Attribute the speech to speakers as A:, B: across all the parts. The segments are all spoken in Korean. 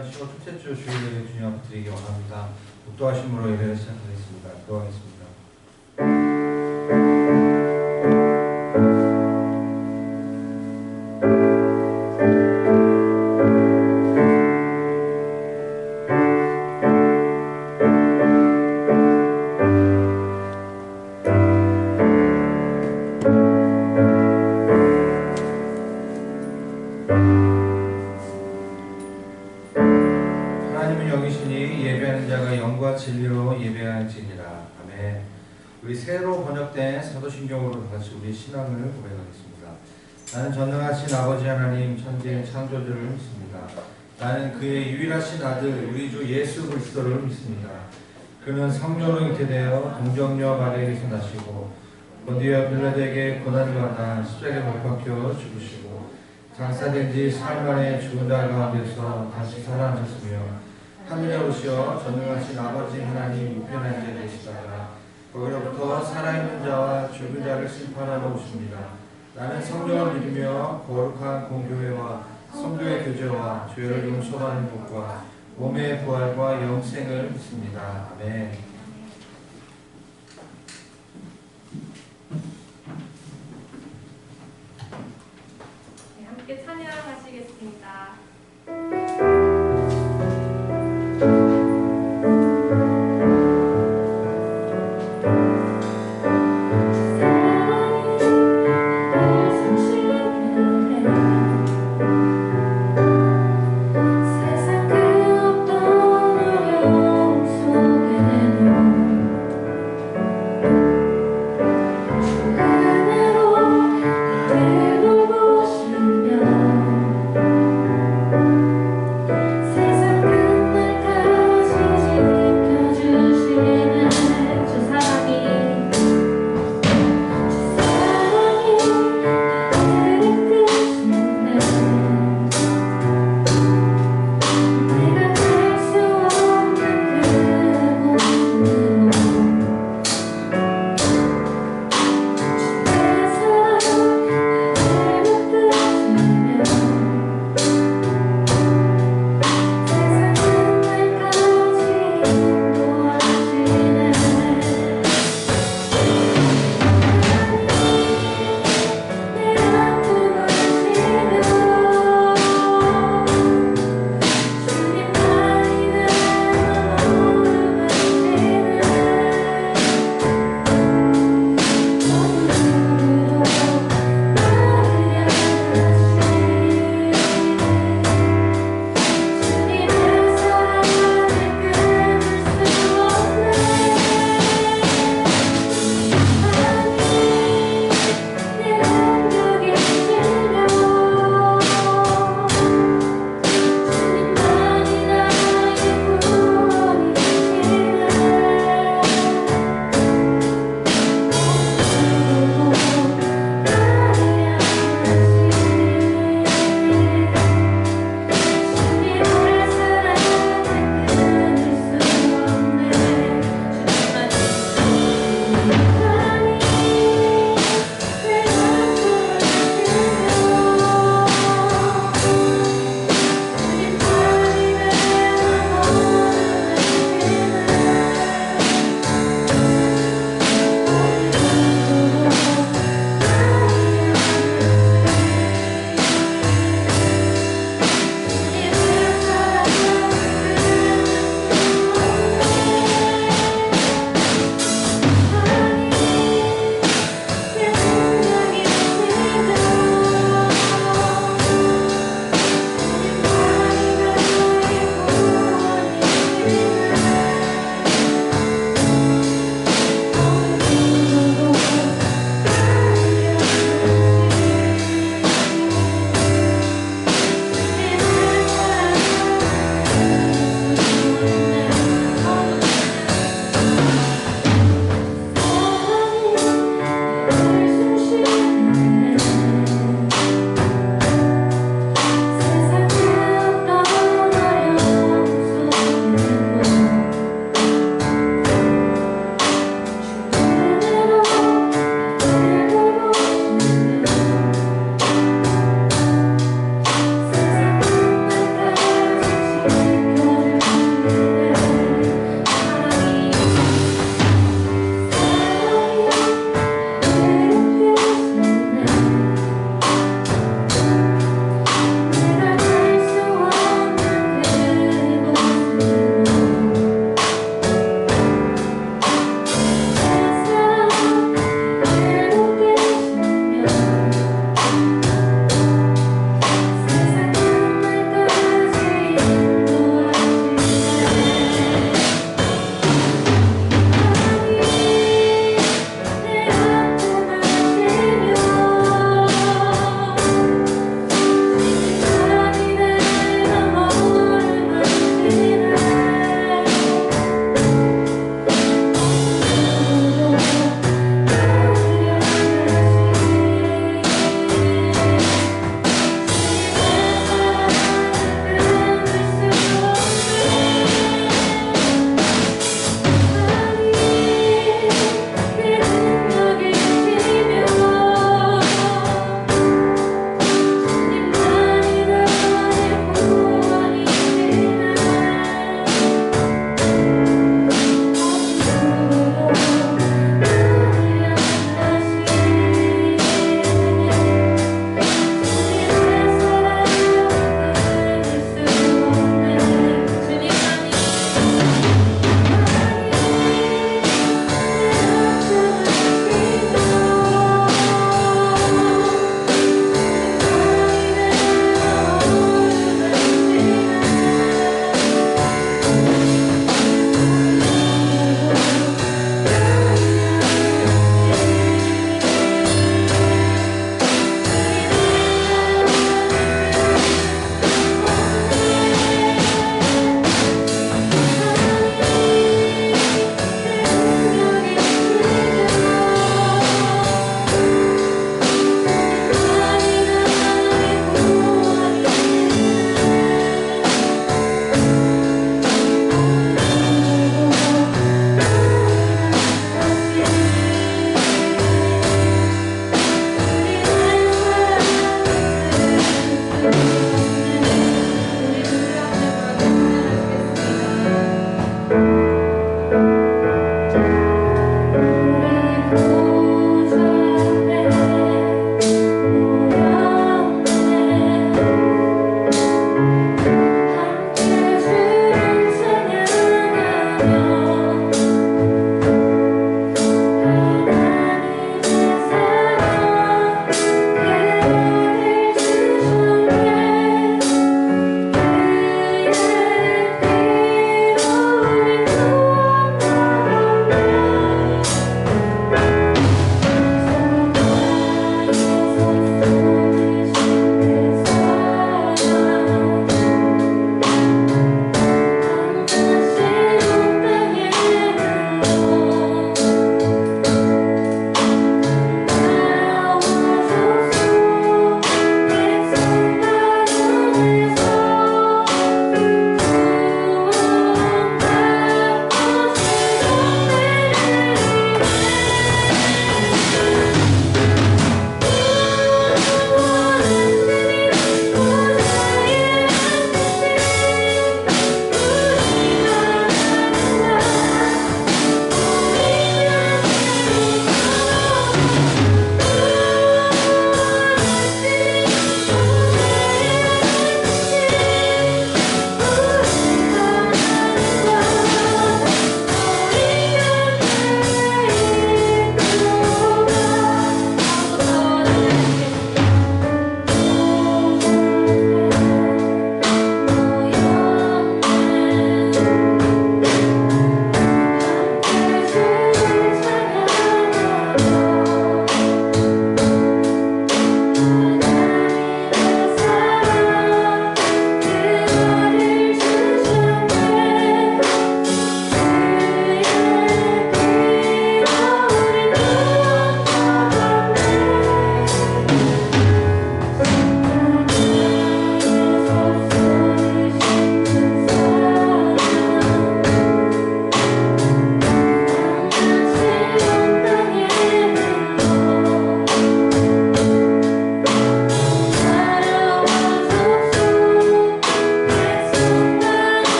A: 주시고 첫째 주 주일을 주님 앞에 드리기 원합니다. 독도하심으로 예배를 시작하겠습니다. 기도하겠습니다. 진리로 예배할지니라. 아멘. 우리 새로 번역된 사도신경으로 다시 우리 신앙을 고백하겠습니다. 나는 전능하신 아버지 하나님 천지의 창조주를 믿습니다. 나는 그의 유일하신 아들 우리 주 예수 그리스도를 믿습니다. 그는 성령으로 잉태되어 동정녀 마리아에게서 나시고 본디오 빌라도에게 고난을 받아 십자가에 못 박혀 죽으시고 장사된 지 사흘 만에 죽은 자 가운데서 다시 살아나셨으며 하늘에 오시어 전능하신 아버지 하나님 우편에 앉아 계시다가 거기로부터 살아있는 자와 죽은 자를 심판하러 오십니다. 나는 성령을 믿으며 거룩한 공교회와 성도의 교제와 죄를 용서받는 것과 몸의 부활과 영생을 믿습니다. 아멘.
B: 네, 함께 찬양하시겠습니다.
C: 세상 그 어떤 어려움 속에는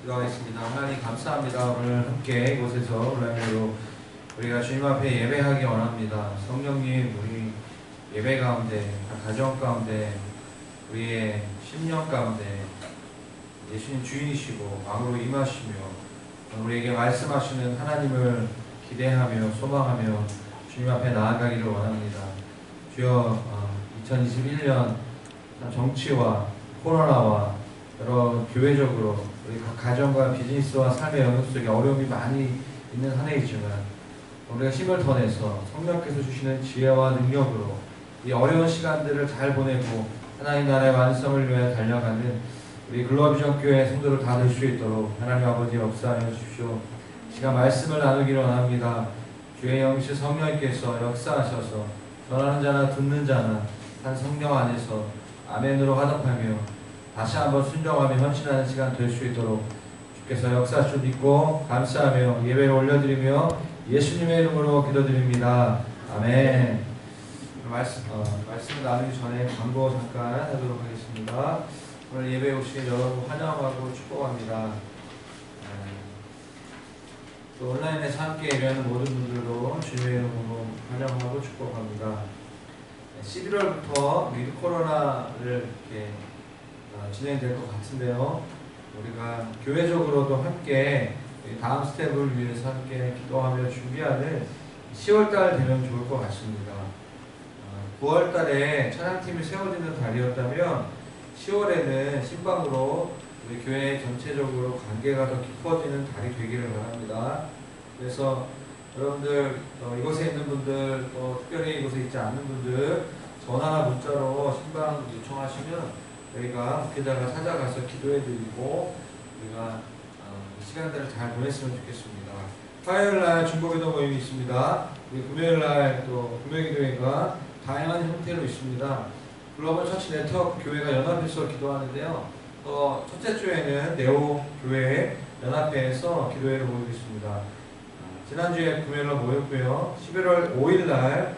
A: 기도하겠습니다. 하나님 감사합니다. 오늘 함께 이곳에서 온라인으로 우리가 주님 앞에 예배하기 원합니다. 성령님, 우리 예배 가운데, 가정 가운데, 우리의 심령 가운데 예수님 주인이시고 마음으로 임하시며 우리에게 말씀하시는 하나님을 기대하며 소망하며 주님 앞에 나아가기를 원합니다. 주여, 2021년 정치와 코로나와 여러 교회적으로 우리 각 가정과 비즈니스와 삶의 영역 속에 어려움이 많이 있는 한 해이지만 우리가 힘을 더 내서 성령께서 주시는 지혜와 능력으로 이 어려운 시간들을 잘 보내고 하나님 나라의 완성을 위해 달려가는 우리 글로비전 교회 성도를 다 될 수 있도록 하나님 아버지 역사하여 주십시오. 시간 말씀을 나누기를 원합니다. 주의 영이신 성령께서 역사하셔서 전하는 자나 듣는 자나 한 성령 안에서 아멘으로 화답하며 다시 한번 순종하며 헌신하는 시간 될 수 있도록 주께서 역사할 줄 믿고 감사하며 예배를 올려드리며 예수님의 이름으로 기도드립니다. 아멘. 말씀을 나누기 전에 광고 잠깐 하도록 하겠습니다. 오늘 예배에 오신 여러분 환영하고 축복합니다. 또 온라인에서 함께 예배하는 모든 분들도 주님의 이름으로 환영하고 축복합니다. 11월부터 위드 코로나를 이렇게 진행될 것 같은데요. 우리가 교회적으로도 함께 다음 스텝을 위해서 함께 기도하며 준비하는 10월달 되면 좋을 것 같습니다. 9월달에 찬양팀이 세워지는 달이었다면 10월에는 신방으로 우리 교회 전체적으로 관계가 더 깊어지는 달이 되기를 바랍니다. 그래서 여러분들 이곳에 있는 분들 또 특별히 이곳에 있지 않는 분들 전화나 문자로 신방 요청하시면 저희가 목회자가 찾아가서 기도해드리고 우리가 시간들을 잘 보냈으면 좋겠습니다. 화요일날 중보기도 모임이 있습니다. 금요일날 또 금요기도회가 다양한 형태로 있습니다. 글로벌 처치 네트워크 교회가 연합해서 기도하는데요. 또 첫째 주에는 네오 교회 연합회에서 기도회를 모이고 있습니다. 지난주에 금요일날 모였고요. 11월 5일날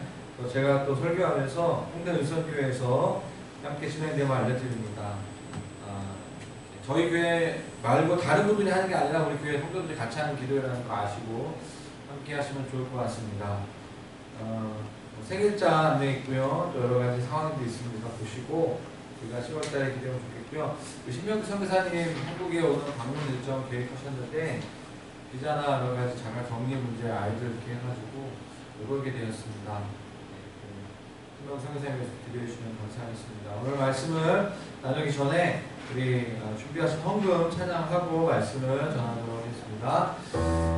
A: 제가 또 설교하면서 홍대 은선교회에서 함께 진행되면 알려드립니다. 저희 교회 말고 다른 분들이 하는 게 아니라 우리 교회 성도들이 같이 하는 기도회라는 거 아시고 함께 하시면 좋을 것 같습니다. 생일자 안내 있고요. 또 여러 가지 상황도 있습니다. 보시고 우리가 10월달에 기대하면 좋겠고요. 신명기 선교사님 한국에 오는 방문 일정 계획하셨는데 비자나 여러 가지 자가 격리 문제 아이들 이렇게 해가지고 못 오게 되었습니다. 신명기 선교사님께서 기도해 주시면 감사하겠습니다. 오늘 말씀을 나누기 전에 우리 준비하신 헌금 찬양하고 말씀을 전하도록 하겠습니다.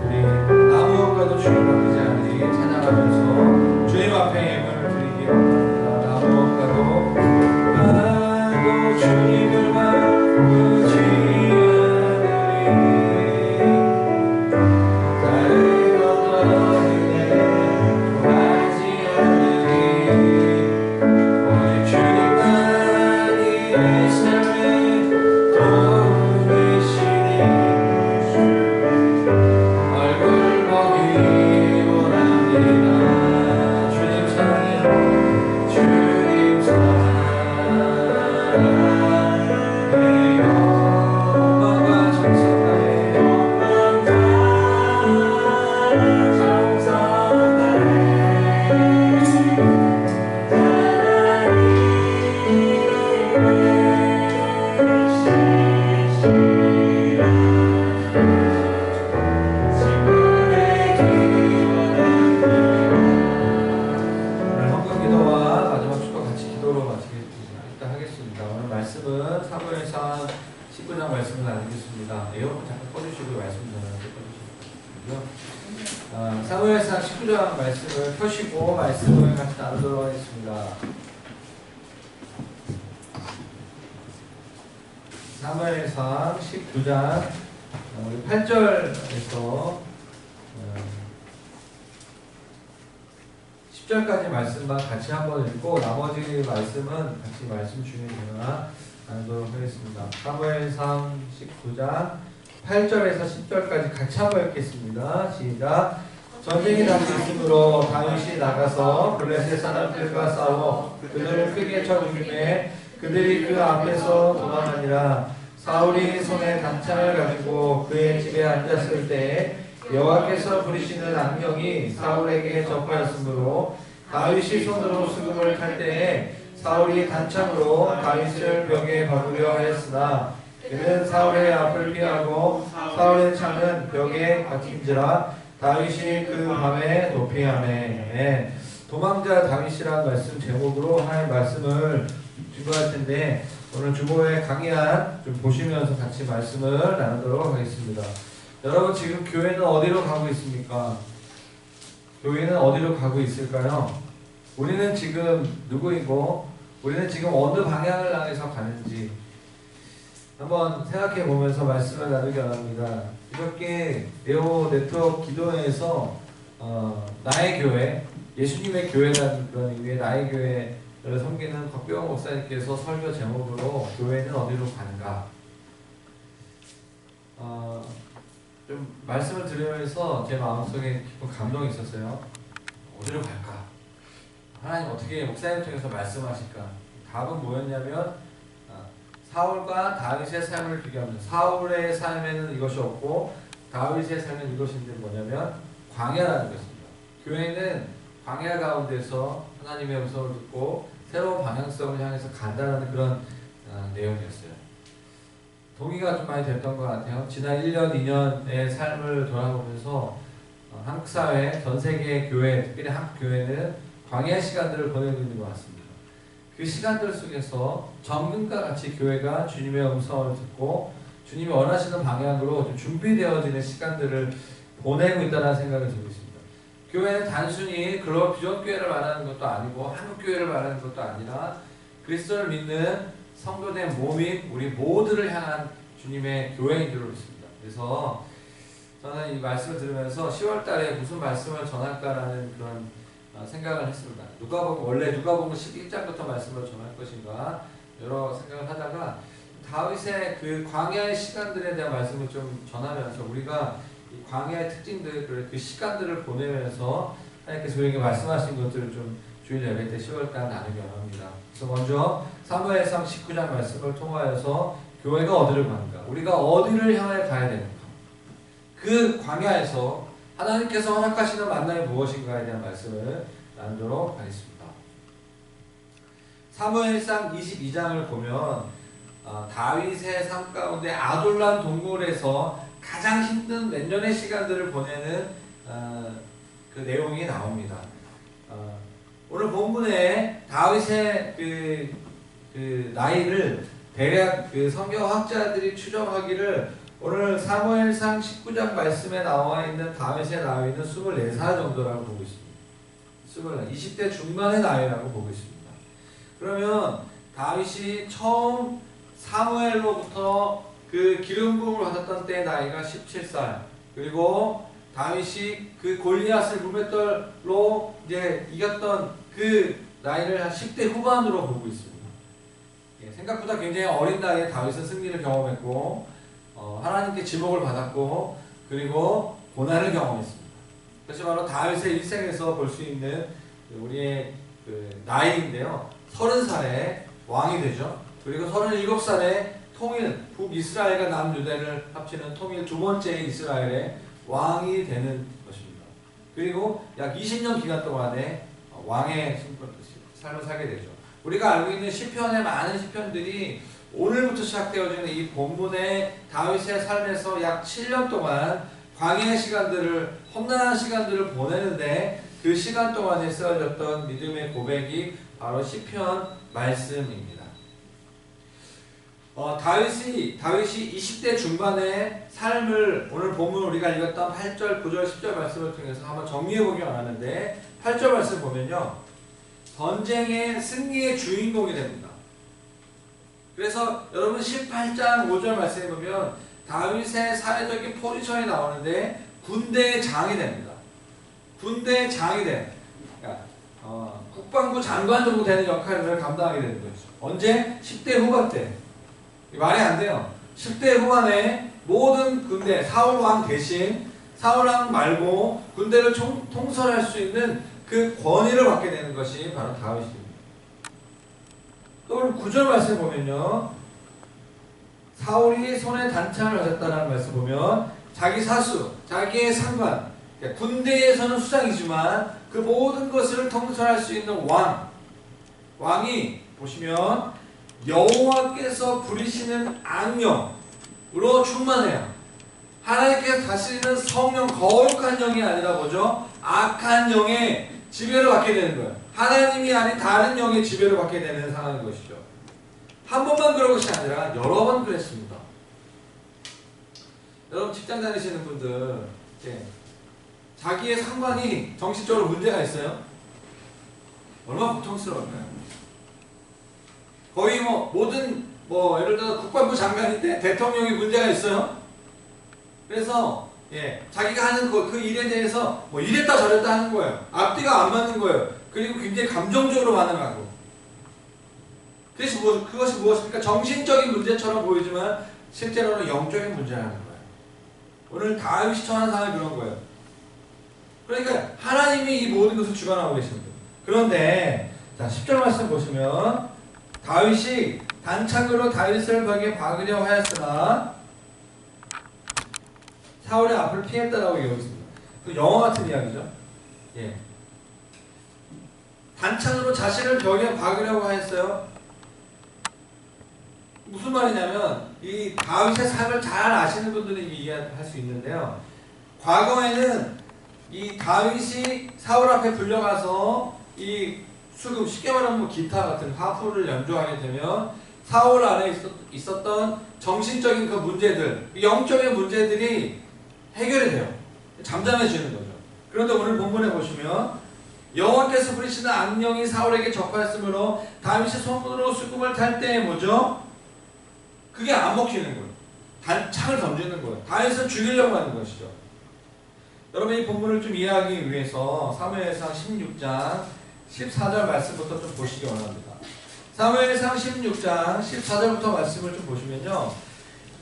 A: 우리 나무옥과도 주님과 되지 않으니 찬양하면서 주님 앞에 예물을 드리기 원합니다. 나무옥과도 주님을 바꾸지 않으니 다른 어떤 은혜 구하지 않으니 오직 주님만이 내 삶을 도우시니 얼굴 보기 원합니다. 주님 사랑해요. 주님 사랑해요. 영광과 정성하에 오늘 헌금 기도와 마지막 축도 같이 기도로 마치겠다 하겠습니다. 오늘 말씀은 사무엘상 19장 말씀을 나누겠습니다. 에어컨 잠깐 꺼주시고 말씀 전하도록 꺼주시고요. 사무엘상 19장 말씀을 펴시고 말씀을 같이 나누도록 하겠습니다. 사무엘상 19장 8절에서 10절까지 말씀만 같이 한번 읽고 나머지 말씀은 같이 말씀 중에 제가 나누도록 하겠습니다. 사무엘상 19장 8절에서 10절까지 같이 한번 읽겠습니다. 시작. 전쟁이 다시 있으므로 다윗이 나가서 블레셋 사람들과 싸워 그들을 크게 쳐 죽이매 그들이 그 앞에서 도망하니라. 사울이 손에 단창을 가지고 그의 집에 앉았을 때 여호와께서 부리시는 악령이 사울에게 접하였으므로 다윗이 손으로 수금을 탈 때에 사울이 단창으로 다윗을 벽에 박으려 하였으나 그는 사울의 앞을 피하고 사울의 창은 벽에 박힌지라 다윗이 그 밤에 도피하매. 도망자 다윗이라는 말씀 제목으로 하나의 말씀을 주고할 텐데 오늘 주보의 강의안 좀 보시면서 같이 말씀을 나누도록 하겠습니다. 여러분 지금 교회는 어디로 가고 있습니까? 교회는 어디로 가고 있을까요? 우리는 지금 누구이고 우리는 지금 어느 방향을 향해서 가는지 한번 생각해 보면서 말씀을 나누기 원합니다. 이렇게 네오 네트워크 기도회에서 나의 교회, 예수님의 교회라는 그런 의미의 나의 교회를 섬기는 곽병호 목사님께서 설교 제목으로 교회는 어디로 가는가 좀 말씀을 들으면서 제 마음속에 깊은 감동이 있었어요. 어디로 갈까? 하나님 어떻게 목사님을 통해서 말씀하실까? 답은 뭐였냐면 사울과 다윗의 삶을 비교하면 사울의 삶에는 이것이 없고 다윗의 삶에는 이것이 있는 뭐냐면 광야라는 것입니다. 교회는 광야 가운데서 하나님의 음성을 듣고 새로운 방향성을 향해서 간다는 그런 내용이었어요. 동의가 좀 많이 됐던 것 같아요. 지난 1년, 2년의 삶을 돌아보면서 한국 사회, 전 세계의 교회, 특별히 한국 교회는 광야 시간들을 보내고 있는 것 같습니다. 그 시간들 속에서 정금과 같이 교회가 주님의 음성을 듣고 주님이 원하시는 방향으로 좀 준비되어지는 시간들을 보내고 있다는 생각을 들고 있습니다. 교회는 단순히 글로벌 비전 교회를 말하는 것도 아니고 한국 교회를 말하는 것도 아니라 그리스도를 믿는 성도된 몸인 우리 모두를 향한 주님의 교회인 줄로 믿습니다. 그래서 저는 이 말씀을 들으면서 10월 달에 무슨 말씀을 전할까라는 그런 생각을 했습니다. 원래 누가복음 11장부터 말씀을 전할 것인가 여러 생각을 하다가 다윗의 그 광야의 시간들에 대한 말씀을 좀 전하면서 우리가 이 광야의 특징들, 그 시간들을 보내면서 하나님께서 우리에게 말씀하신 것들을 좀 주일 예배 때 10월달 나누기 원합니다. 그래서 먼저 사무엘상 19장 말씀을 통하여서 교회가 어디를 가는가, 우리가 어디를 향해 가야 되는가, 그 광야에서 하나님께서 허락하시는 만남이 무엇인가에 대한 말씀을 나누도록 하겠습니다. 사무엘상 22장을 보면 다윗의 삶 가운데 아둘람 동굴에서 가장 힘든 몇 년의 시간들을 보내는 그 내용이 나옵니다. 오늘 본문에 다윗의 그 나이를 대략 그 성경학자들이 추정하기를 오늘 사무엘상 19장 말씀에 나와 있는 다윗의 나이는 24살 정도라고 보고 있습니다. 20대 중반의 나이라고 보고 있습니다. 그러면 다윗이 처음 사무엘로부터 그 기름 부음을 받았던 때 나이가 17살, 그리고 다윗이 그 골리앗을 무맷돌로 이제 이겼던 그 나이를 한 10대 후반으로 보고 있습니다. 생각보다 굉장히 어린 나이에 다윗은 승리를 경험했고 하나님께 지목을 받았고 그리고 고난을 경험했습니다. 그래서 바로 다윗의 일생에서 볼 수 있는 우리의 그 나이인데요. 30살에 왕이 되죠. 그리고 37살에 통일, 북이스라엘과 남유대를 합치는 통일 두 번째 이스라엘의 왕이 되는 것입니다. 그리고 약 20년 기간 동안에 왕의 삶을 살게 되죠. 우리가 알고 있는 시편의 많은 시편들이 오늘부터 시작되어지는 이 본문의 다윗의 삶에서 약 7년 동안 광야의 시간들을, 험난한 시간들을 보내는데 그 시간 동안에 쓰여졌던 믿음의 고백이 바로 시편 말씀입니다. 다윗이 20대 중반의 삶을 오늘 본문 우리가 읽었던 8절, 9절, 10절 말씀을 통해서 한번 정리해보기 원하는데 8절 말씀 보면요. 전쟁의 승리의 주인공이 됩니다. 그래서 여러분 18장 5절 말씀에 보면 다윗의 사회적인 포지션이 나오는데 군대의 장이 됩니다. 군대의 장이 돼. 그러니까 국방부 장관 정도 되는 역할을 감당하게 되는 거죠. 언제? 10대 후반 때. 말이 안 돼요. 10대 후반에 모든 군대, 사울왕 대신 사울왕 말고 군대를 통솔할 수 있는 그 권위를 받게 되는 것이 바로 다윗입니다. 또 9절 말씀 보면요. 사울이 손에 단창을 가졌다는 말씀 보면 자기 사수, 자기의 상관, 군대에서는 수장이지만 그 모든 것을 통솔할 수 있는 왕이 보시면 여호와께서 부리시는 악령으로 충만해요. 하나님께서 다스리는 성령, 거룩한 영이 아니라 뭐죠? 악한 영의 지배를 받게 되는 거예요. 하나님이 아닌 다른 영의 지배를 받게 되는 상황인 것이죠. 한 번만 그런 것이 아니라 여러 번 그랬습니다. 여러분 직장 다니시는 분들 자기의 상관이 정신적으로 문제가 있어요? 얼마나 고통스러울까요? 거의 모든 예를 들어 국방부 장관인데 대통령이 문제가 있어요? 그래서 자기가 하는 그 일에 대해서 이랬다 저랬다 하는 거예요. 앞뒤가 안 맞는 거예요. 그리고 굉장히 감정적으로 반응하고. 그것이 무엇입니까? 정신적인 문제처럼 보이지만 실제로는 영적인 문제라는 거예요. 오늘 다윗이 처한 상황이 그런 거예요. 그러니까 하나님이 이 모든 것을 주관하고 계십니다. 그런데 자 10절 말씀 보시면 다윗이 단창으로 다윗을 벽에 박으려 하였으나 사울의 앞을 피했다라고 얘기하고 있습니다. 그 영화 같은 이야기죠. 단창으로 자신을 벽에 박으려고 했어요. 무슨 말이냐면 이 다윗의 삶을 잘 아시는 분들이 이해할 수 있는데요. 과거에는 이 다윗이 사울 앞에 불려가서 이 수금, 쉽게 말하면 기타 같은 하프를 연주하게 되면 사울 안에 있었던 정신적인 그 문제들, 영적인 문제들이 해결이 돼요. 잠잠해지는 거죠. 그런데 오늘 본문에 보시면 여호와께서 부리시는 악령이 사울에게 접하였으므로 다윗이 손으로 수금을 탈 때 뭐죠? 그게 안 먹히는 거예요. 창을 던지는 거예요. 다윗을 죽이려고 하는 것이죠. 여러분 이 본문을 좀 이해하기 위해서 사무엘상 16장 14절 말씀부터 좀 보시기 원합니다. 사무엘상 16장 14절부터 말씀을 좀 보시면요.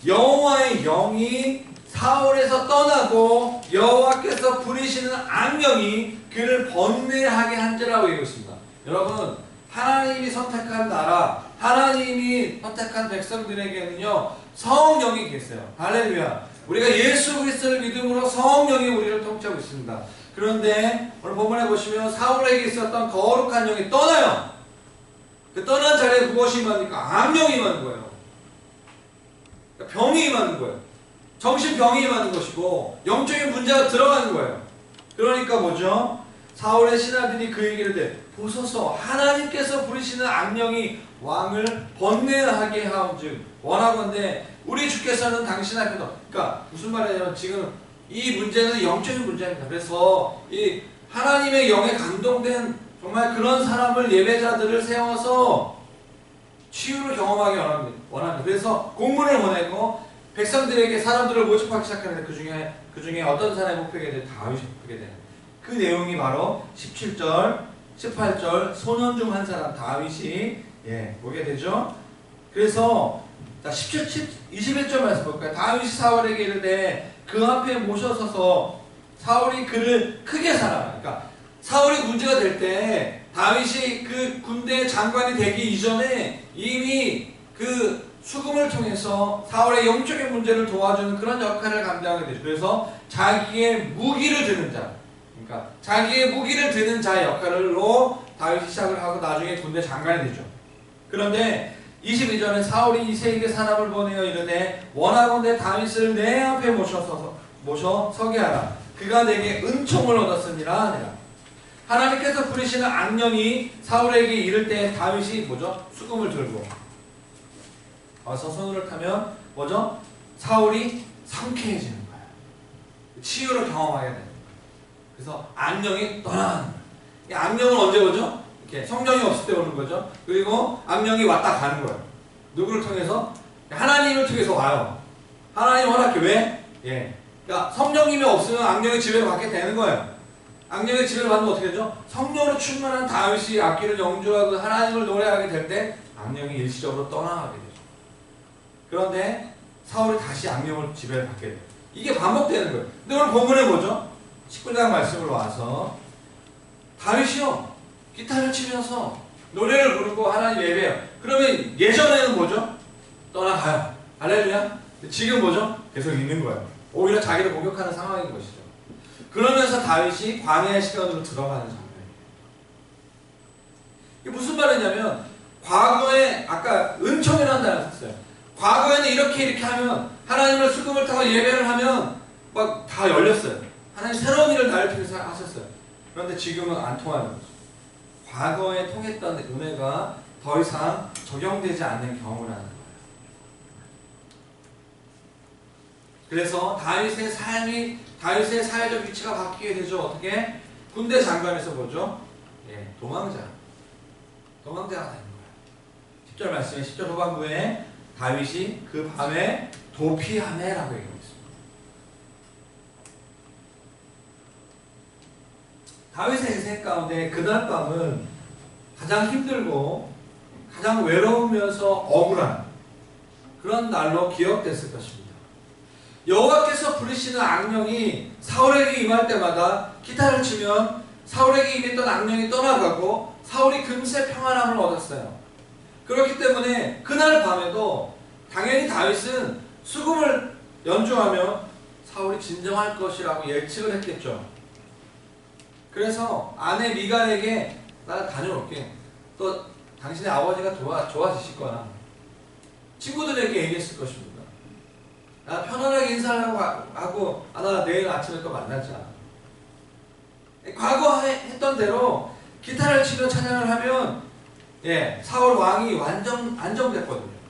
A: 여호와의 영이 사울에서 떠나고 여호와께서 부리시는 악령이 그를 번뇌하게 한지라고 얘기했습니다. 여러분 하나님이 선택한 나라, 하나님이 선택한 백성들에게는요 성령이 계세요. 할렐루야. 우리가 예수 그리스도를 믿음으로 성령이 우리를 통치하고 있습니다. 그런데 오늘 본문에 보시면 사울에게 있었던 거룩한 영이 떠나요. 그 떠난 자리에 무엇이 임하니까? 악령이 임하는 거예요. 그러니까 병이 임하는 거예요. 정신병이 임하는 것이고 영적인 문제가 들어가는 거예요. 그러니까 뭐죠? 사울의 신하들이 그 얘기를 해. 보소서 하나님께서 부리시는 악령이 왕을 번뇌하게 하온즉 원하건대 우리 주께서는 당신 앞에서, 그러니까 무슨 말이냐면 지금 이 문제는 영적인 문제입니다. 그래서 이 하나님의 영에 감동된 정말 그런 사람을, 예배자들을 세워서 치유를 경험하기 원합니다. 그래서 공문을 보내고 백성들에게 사람들을 모집하기 시작하는데 그 중에 어떤 사람이 목표게 돼? 다윗이 목표게 돼요. 그 내용이 바로 17절, 18절 소년 중 한 사람 다윗이 오게 되죠. 그래서 자 21절 말씀 볼까요? 다윗이 사울에게 이르되 그 앞에 모셔서서 사울이 그를 크게 사랑하라. 그러니까 사울이 문제가 될 때 다윗이 그 군대 장관이 되기 이전에 이미 그 수금을 통해서 사울의 영적인 문제를 도와주는 그런 역할을 감당하게 되죠. 그래서 자기의 무기를 드는 자, 그러니까 자기의 무기를 드는 자의 역할로 다윗이 시작을 하고 나중에 군대 장관이 되죠. 그런데 22절에 사울이 이새에게 사람을 보내어 이르되 원하건대 다윗을 내 앞에 모셔 서게 하라. 그가 내게 은총을 얻었으니라 하니라. 하나님께서 부리시는 악령이 사울에게 이를 때 다윗이 뭐죠? 수금을 들고 와서 손을 타면 뭐죠? 사울이 상쾌해지는 거예요. 치유를 경험하게 되는 거예요. 그래서 악령이 떠나는 거예요. 이 악령은 언제 오죠? 이렇게 성령이 없을 때 오는 거죠. 그리고 악령이 왔다 가는 거예요. 누구를 통해서? 하나님을 통해서 와요. 하나님 허락해. 왜? 그러니까 성령님이 없으면 악령의 지배를 받게 되는 거예요. 악령의 지배를 받으면 어떻게 되죠? 성령으로 충만한 다윗이 악기를 연주하고 하나님을 노래하게 될 때 악령이 일시적으로 떠나가게 되죠. 그런데 사울이 다시 악령을 지배를 받게 돼요. 이게 반복되는 거예요. 근데 오늘 본문에 뭐죠? 19장 말씀으로 와서 다윗이요 기타를 치면서 노래를 부르고 하나님 예배해요. 그러면 예전에는 뭐죠? 떠나가요.
C: 할렐루야. 지금 뭐죠? 계속 있는 거예요. 오히려 자기를 공격하는 상황인 것이죠. 그러면서 다윗이 광야의 시간으로 들어가는 장면이에요. 이게 무슨 말이냐면 과거에 아까 은총이라는 단어를 썼어요. 과거에는 이렇게 하면 하나님을 수금을 타고 예배를 하면 막 다 열렸어요. 하나님 새로운 일을 나를 통해서 하셨어요. 그런데 지금은 안 통하는 거죠. 과거에 통했던 은혜가 더 이상 적용되지 않는 경험을 하는 거예요. 그래서 다윗의 사회적 위치가 바뀌게 되죠. 어떻게? 군대 장관에서 보죠. 예, 도망자가 되는 거예요. 10절 말씀에 10절 후반부에 다윗이 그 밤에 도피하매라고 얘기하고 있습니다. 다윗의 인생 가운데 그날 밤은 가장 힘들고 가장 외로우면서 억울한 그런 날로 기억됐을 것입니다. 여호와께서 부르시는 악령이 사울에게 임할 때마다 기타를 치면 사울에게 임했던 악령이 떠나가고 사울이 금세 평안함을 얻었어요. 그렇기 때문에 그날 밤에도 당연히 다윗은 수금을 연주하며 사울이 진정할 것이라고 예측을 했겠죠. 그래서 아내 미갈에게 나 다녀올게. 또 당신의 아버지가 좋아지실 거야. 친구들에게 얘기했을 것입니다. 나 편안하게 인사를 하고 나 내일 아침에 또 만나자. 과거 했던 대로 기타를 치며 찬양을 하면 사울 왕이 완전 안정됐거든요.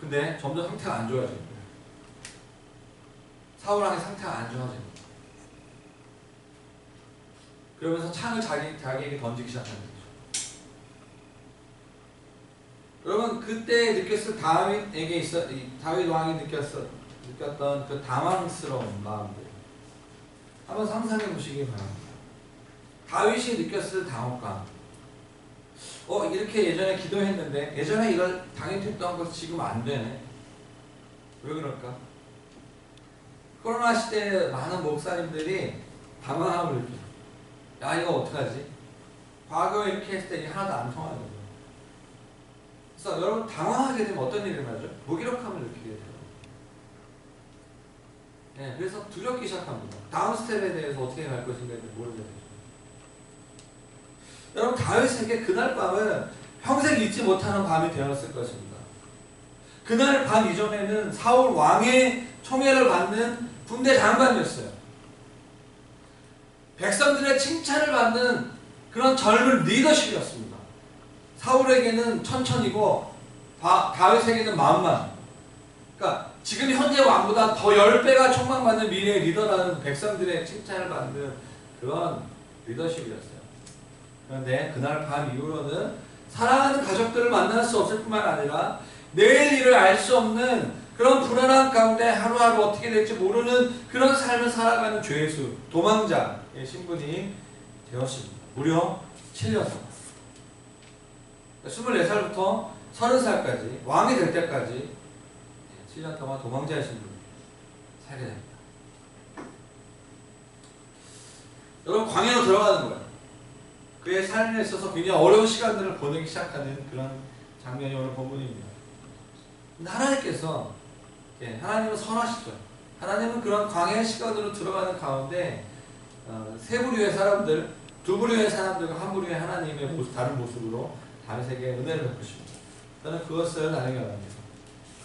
C: 근데 점점 상태가 안 좋아지는 거예요. 사울 왕의 상태가 안 좋아지는 거예요. 그러면서 창을 자기에게 던지기 시작하는 거죠. 여러분 그때 느꼈을 다윗 왕이 느꼈던 그 당황스러운 마음들 한번 상상해 보시기 바랍니다. 다윗이 느꼈을 당혹감. 이렇게 예전에 기도했는데 예전에 이걸 당했던 것이 지금 안 되네. 왜 그럴까? 코로나 시대에 많은 목사님들이 당황함을 느껴요. 야 이거 어떡하지? 과거에 이렇게 했을 때 이게 하나도 안 통하는 거죠. 그래서 여러분 당황하게 되면 어떤 일이 일어나죠? 무기력함을 느끼게 돼요. 그래서 두렵기 시작합니다. 다음 스텝에 대해서 어떻게 갈 것인가에 모르게 되죠. 여러분 다윗에게 그날 밤은 평생 잊지 못하는 밤이 되었을 것입니다. 그날 밤 이전에는 사울 왕의 총애를 받는 군대 장관이었어요. 백성들의 칭찬을 받는 그런 젊은 리더십이었습니다. 사울에게는 천천히고 다윗에게는 마음만. 그러니까 지금 현재 왕보다 더 10배가 촉망받는 미래의 리더라는 백성들의 칭찬을 받는 그런 리더십이었어요. 그런데 그날 밤 이후로는 사랑하는 가족들을 만날 수 없을 뿐만 아니라 내일 일을 알 수 없는 그런 불안한 가운데 하루하루 어떻게 될지 모르는 그런 삶을 살아가는 죄수, 도망자의 신분이 되었습니다. 무려 7년 동안. 24살부터 30살까지 왕이 될 때까지 7년 동안 도망자의 신분을 살게 됩니다. 여러분 광야로 들어가는 거예요. 그의 삶에 있어서 굉장히 어려운 시간들을 보내기 시작하는 그런 장면이 오늘 본문입니다. 하나님께서 하나님은 선하시죠. 하나님은 그런 광야의 시간으로 들어가는 가운데 세 부류의 사람들, 두 부류의 사람들과 한 부류의 하나님의 다른 모습으로 다윗에게 은혜를 베푸십니다. 저는 그것을 나누기 원합니다.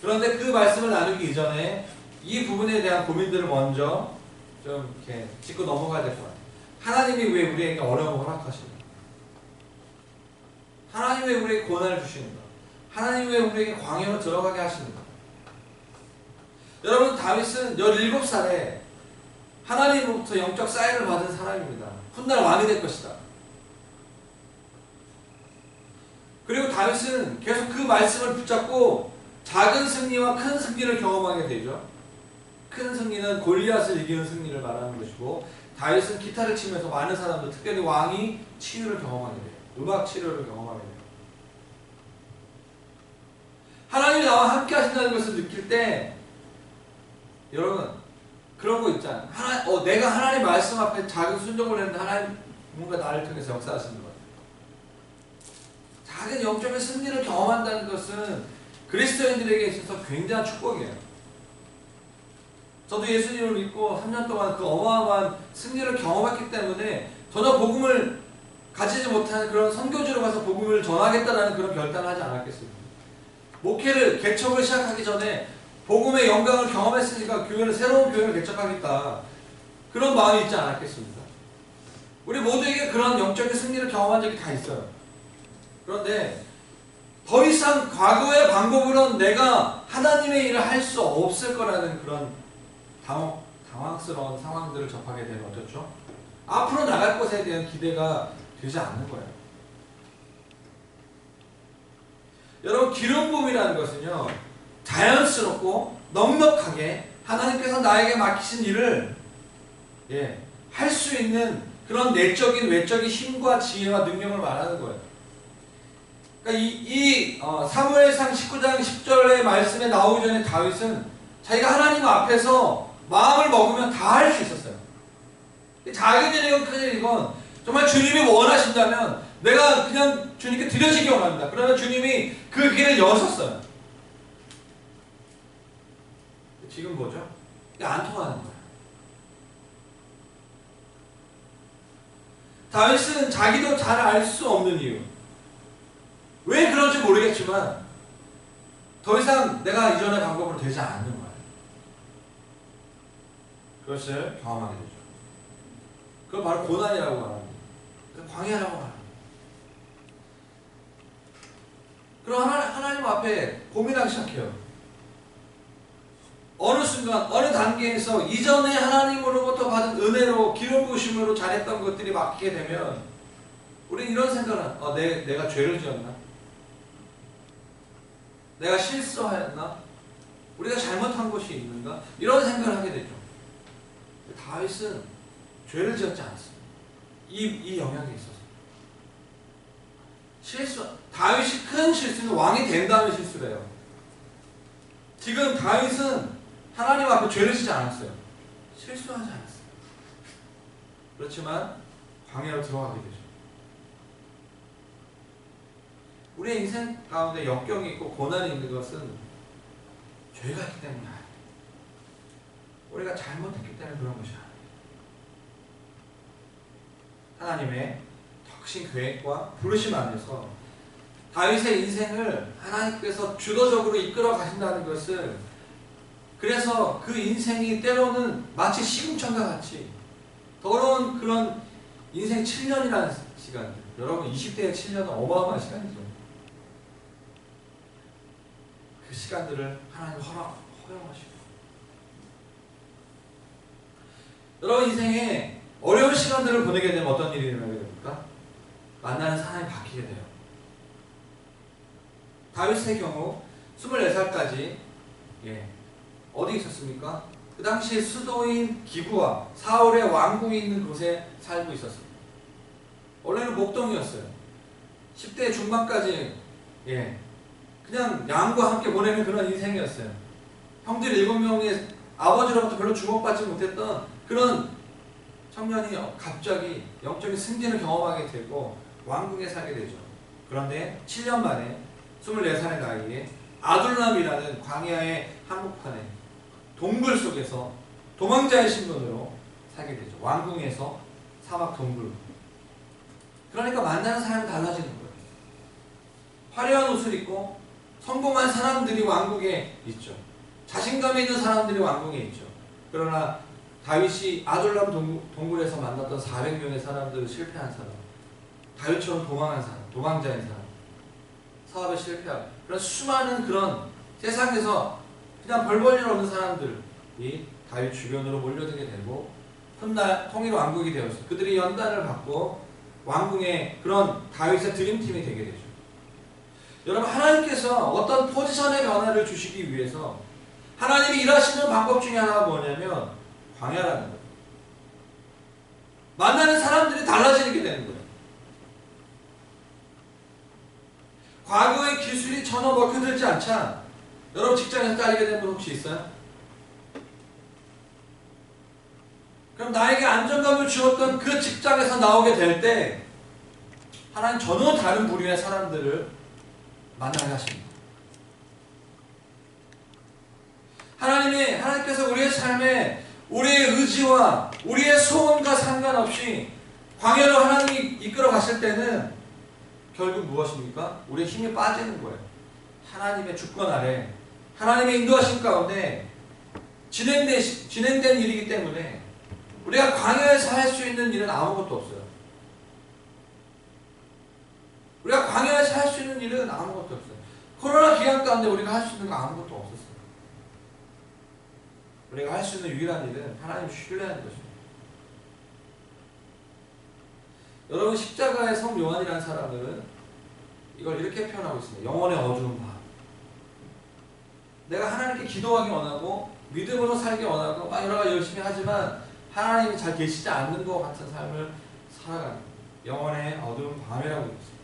C: 그런데 그 말씀을 나누기 이전에 이 부분에 대한 고민들을 먼저 좀 이렇게 짚고 넘어가야 될 것 같아요. 하나님이 왜 우리에게 어려움을 허락하시는가? 하나님이 왜 우리에게 고난을 주시는가? 하나님이 왜 우리에게 광야로 들어가게 하시는가? 여러분 다윗은 17살에 하나님으로부터 영적 사인을 받은 사람입니다. 훗날 왕이 될 것이다. 그리고 다윗은 계속 그 말씀을 붙잡고 작은 승리와 큰 승리를 경험하게 되죠. 큰 승리는 골리앗을 이기는 승리를 말하는 것이고 다윗은 기타를 치면서 많은 사람들, 특별히 왕이 치유를 경험하게 돼요. 음악 치료를 경험하게 돼요. 하나님이 나와 함께 하신다는 것을 느낄 때 여러분 그런 거 있잖아요. 내가 하나님 말씀 앞에 작은 순종을 했는데 하나님 뭔가 나를 통해서 역사하시는 것 같아요. 작은 영적인 승리를 경험한다는 것은 그리스도인들에게 있어서 굉장한 축복이에요. 저도 예수님을 믿고 3년 동안 그 어마어마한 승리를 경험했기 때문에 전혀 복음을 가지지 못한 그런 선교지로 가서 복음을 전하겠다라는 그런 결단을 하지 않았겠습니다. 목회를 개척을 시작하기 전에 복음의 영광을 경험했으니까 새로운 교회를 개척하겠다, 그런 마음이 있지 않았겠습니까? 우리 모두에게 그런 영적인 승리를 경험한 적이 다 있어요. 그런데 더 이상 과거의 방법으로는 내가 하나님의 일을 할 수 없을 거라는 그런 당황스러운 상황들을 접하게 되면 어떻죠? 앞으로 나갈 것에 대한 기대가 되지 않는 거예요. 여러분, 기름 부음이라는 것은요, 자연스럽고 넉넉하게 하나님께서 나에게 맡기신 일을 할 수 있는 그런 내적인 외적인 힘과 지혜와 능력을 말하는 거예요. 그러니까 사무엘상 19장 10절의 말씀에 나오기 전에 다윗은 자기가 하나님 앞에서 마음을 먹으면 다 할 수 있었어요. 작은 일이건 큰 일이건 정말 주님이 원하신다면 내가 그냥 주님께 드려지기 원합니다. 그러면 주님이 그 길을 여셨어요. 지금 뭐죠? 이게 안 통하는 거예요. 다윗은 자기도 잘 알 수 없는 이유, 왜 그런지 모르겠지만 더 이상 내가 이전의 방법으로 되지 않는 거예요. 그것을 경험하게 되죠. 그걸 바로 고난이라고 말합니다. 광야라고 말합니다. 그럼 하나님 앞에 고민하기 시작해요. 어느 순간, 어느 단계에서 이전에 하나님으로부터 받은 은혜로 기름 부으심으로 잘했던 것들이 맡기게 되면 우리는 이런 생각은 내가 죄를 지었나? 내가 실수하였나? 우리가 잘못한 것이 있는가? 이런 생각을 하게 되죠. 다윗은 죄를 지었지 않았습니다. 이 영향이 있어서. 다윗이 큰 실수는 왕이 된 다음에 실수를 해요. 지금 다윗은 하나님 앞에 죄를 지지 않았어요. 실수하지 않았어요. 그렇지만 광야로 들어가게 되죠. 우리의 인생 가운데 역경이 있고 고난이 있는 것은 죄가 있기 때문이 아니에요. 우리가 잘못했기 때문에 그런 것이 아니에요. 하나님의 덕신 계획과 부르심 안에서 다윗의 인생을 하나님께서 주도적으로 이끌어 가신다는 것을, 그래서 그 인생이 때로는 마치 시금천과 같이 더러운 그런 인생 7년이라는 시간들, 여러분 20대의 7년은 어마어마한 시간이죠. 그 시간들을 하나님 허용하시고, 여러분 인생에 어려운 시간들을 보내게 되면 어떤 일이 일어나게 됩니까? 만나는 사람이 바뀌게 돼요. 다윗의 경우 24살까지 어디 있었습니까? 그 당시 수도인 기브와 사울의 왕궁이 있는 곳에 살고 있었습니다. 원래는 목동이었어요. 10대 중반까지 그냥 양과 함께 보내는 그런 인생이었어요. 형들 7명의 아버지로부터 별로 주목받지 못했던 그런 청년이 갑자기 영적인 승진을 경험하게 되고 왕궁에 살게 되죠. 그런데 7년 만에 24살의 나이에 아둘람이라는 광야의 한복판에 동굴 속에서 도망자의 신분으로 살게 되죠. 왕궁에서 사막 동굴. 그러니까 만나는 사람이 달라지는 거예요. 화려한 옷을 입고 성공한 사람들이 왕궁에 있죠. 자신감 있는 사람들이 왕궁에 있죠. 그러나 다윗이 아둘람 동굴에서 만났던 400명의 사람들은 실패한 사람, 다윗처럼 도망한 사람, 도망자인 사람, 사업에 실패하고, 그런 수많은 그런 세상에서 그냥 별 볼 일 없는 사람들이 다윗 주변으로 몰려들게 되고 훗날 통일 왕국이 되었어요. 그들이 연단을 받고 왕궁의 그런 다윗의 드림팀이 되게 되죠. 여러분, 하나님께서 어떤 포지션의 변화를 주시기 위해서 하나님이 일하시는 방법 중에 하나가 뭐냐면 광야라는 거예요. 만나는 사람들이 달라지게 되는 거예요. 과거의 기술이 전혀 먹혀들지 않자 여러분 직장에서 잘리게 된 분 혹시 있어요? 그럼 나에게 안정감을 주었던 그 직장에서 나오게 될 때 하나님 전혀 다른 부류의 사람들을 만나게 하십니다. 하나님께서 우리의 삶에 우리의 의지와 우리의 소원과 상관없이 광야로 하나님이 이끌어 갔을 때는 결국 무엇입니까? 우리의 힘이 빠지는 거예요. 하나님의 주권 아래 하나님의 인도하심 가운데 진행된 일이기 때문에 우리가 광야에서 할 수 있는 일은 아무것도 없어요. 우리가 광야에서 할 수 있는 일은 아무것도 없어요. 코로나 기간 가운데 우리가 할 수 있는 거 아무것도 없었어요. 우리가 할 수 있는 유일한 일은 하나님을 신뢰하는 것입니다. 여러분, 십자가의 성 요한이라는 사람은 이걸 이렇게 표현하고 있습니다. 영혼의 어두운 밤. 내가 하나님께 기도하기 원하고 믿음으로 살기 원하고 막 여러 가지 열심히 하지만 하나님이 잘 계시지 않는 것 같은 삶을 살아가는 영혼의 어두운 밤이라고 했습니다.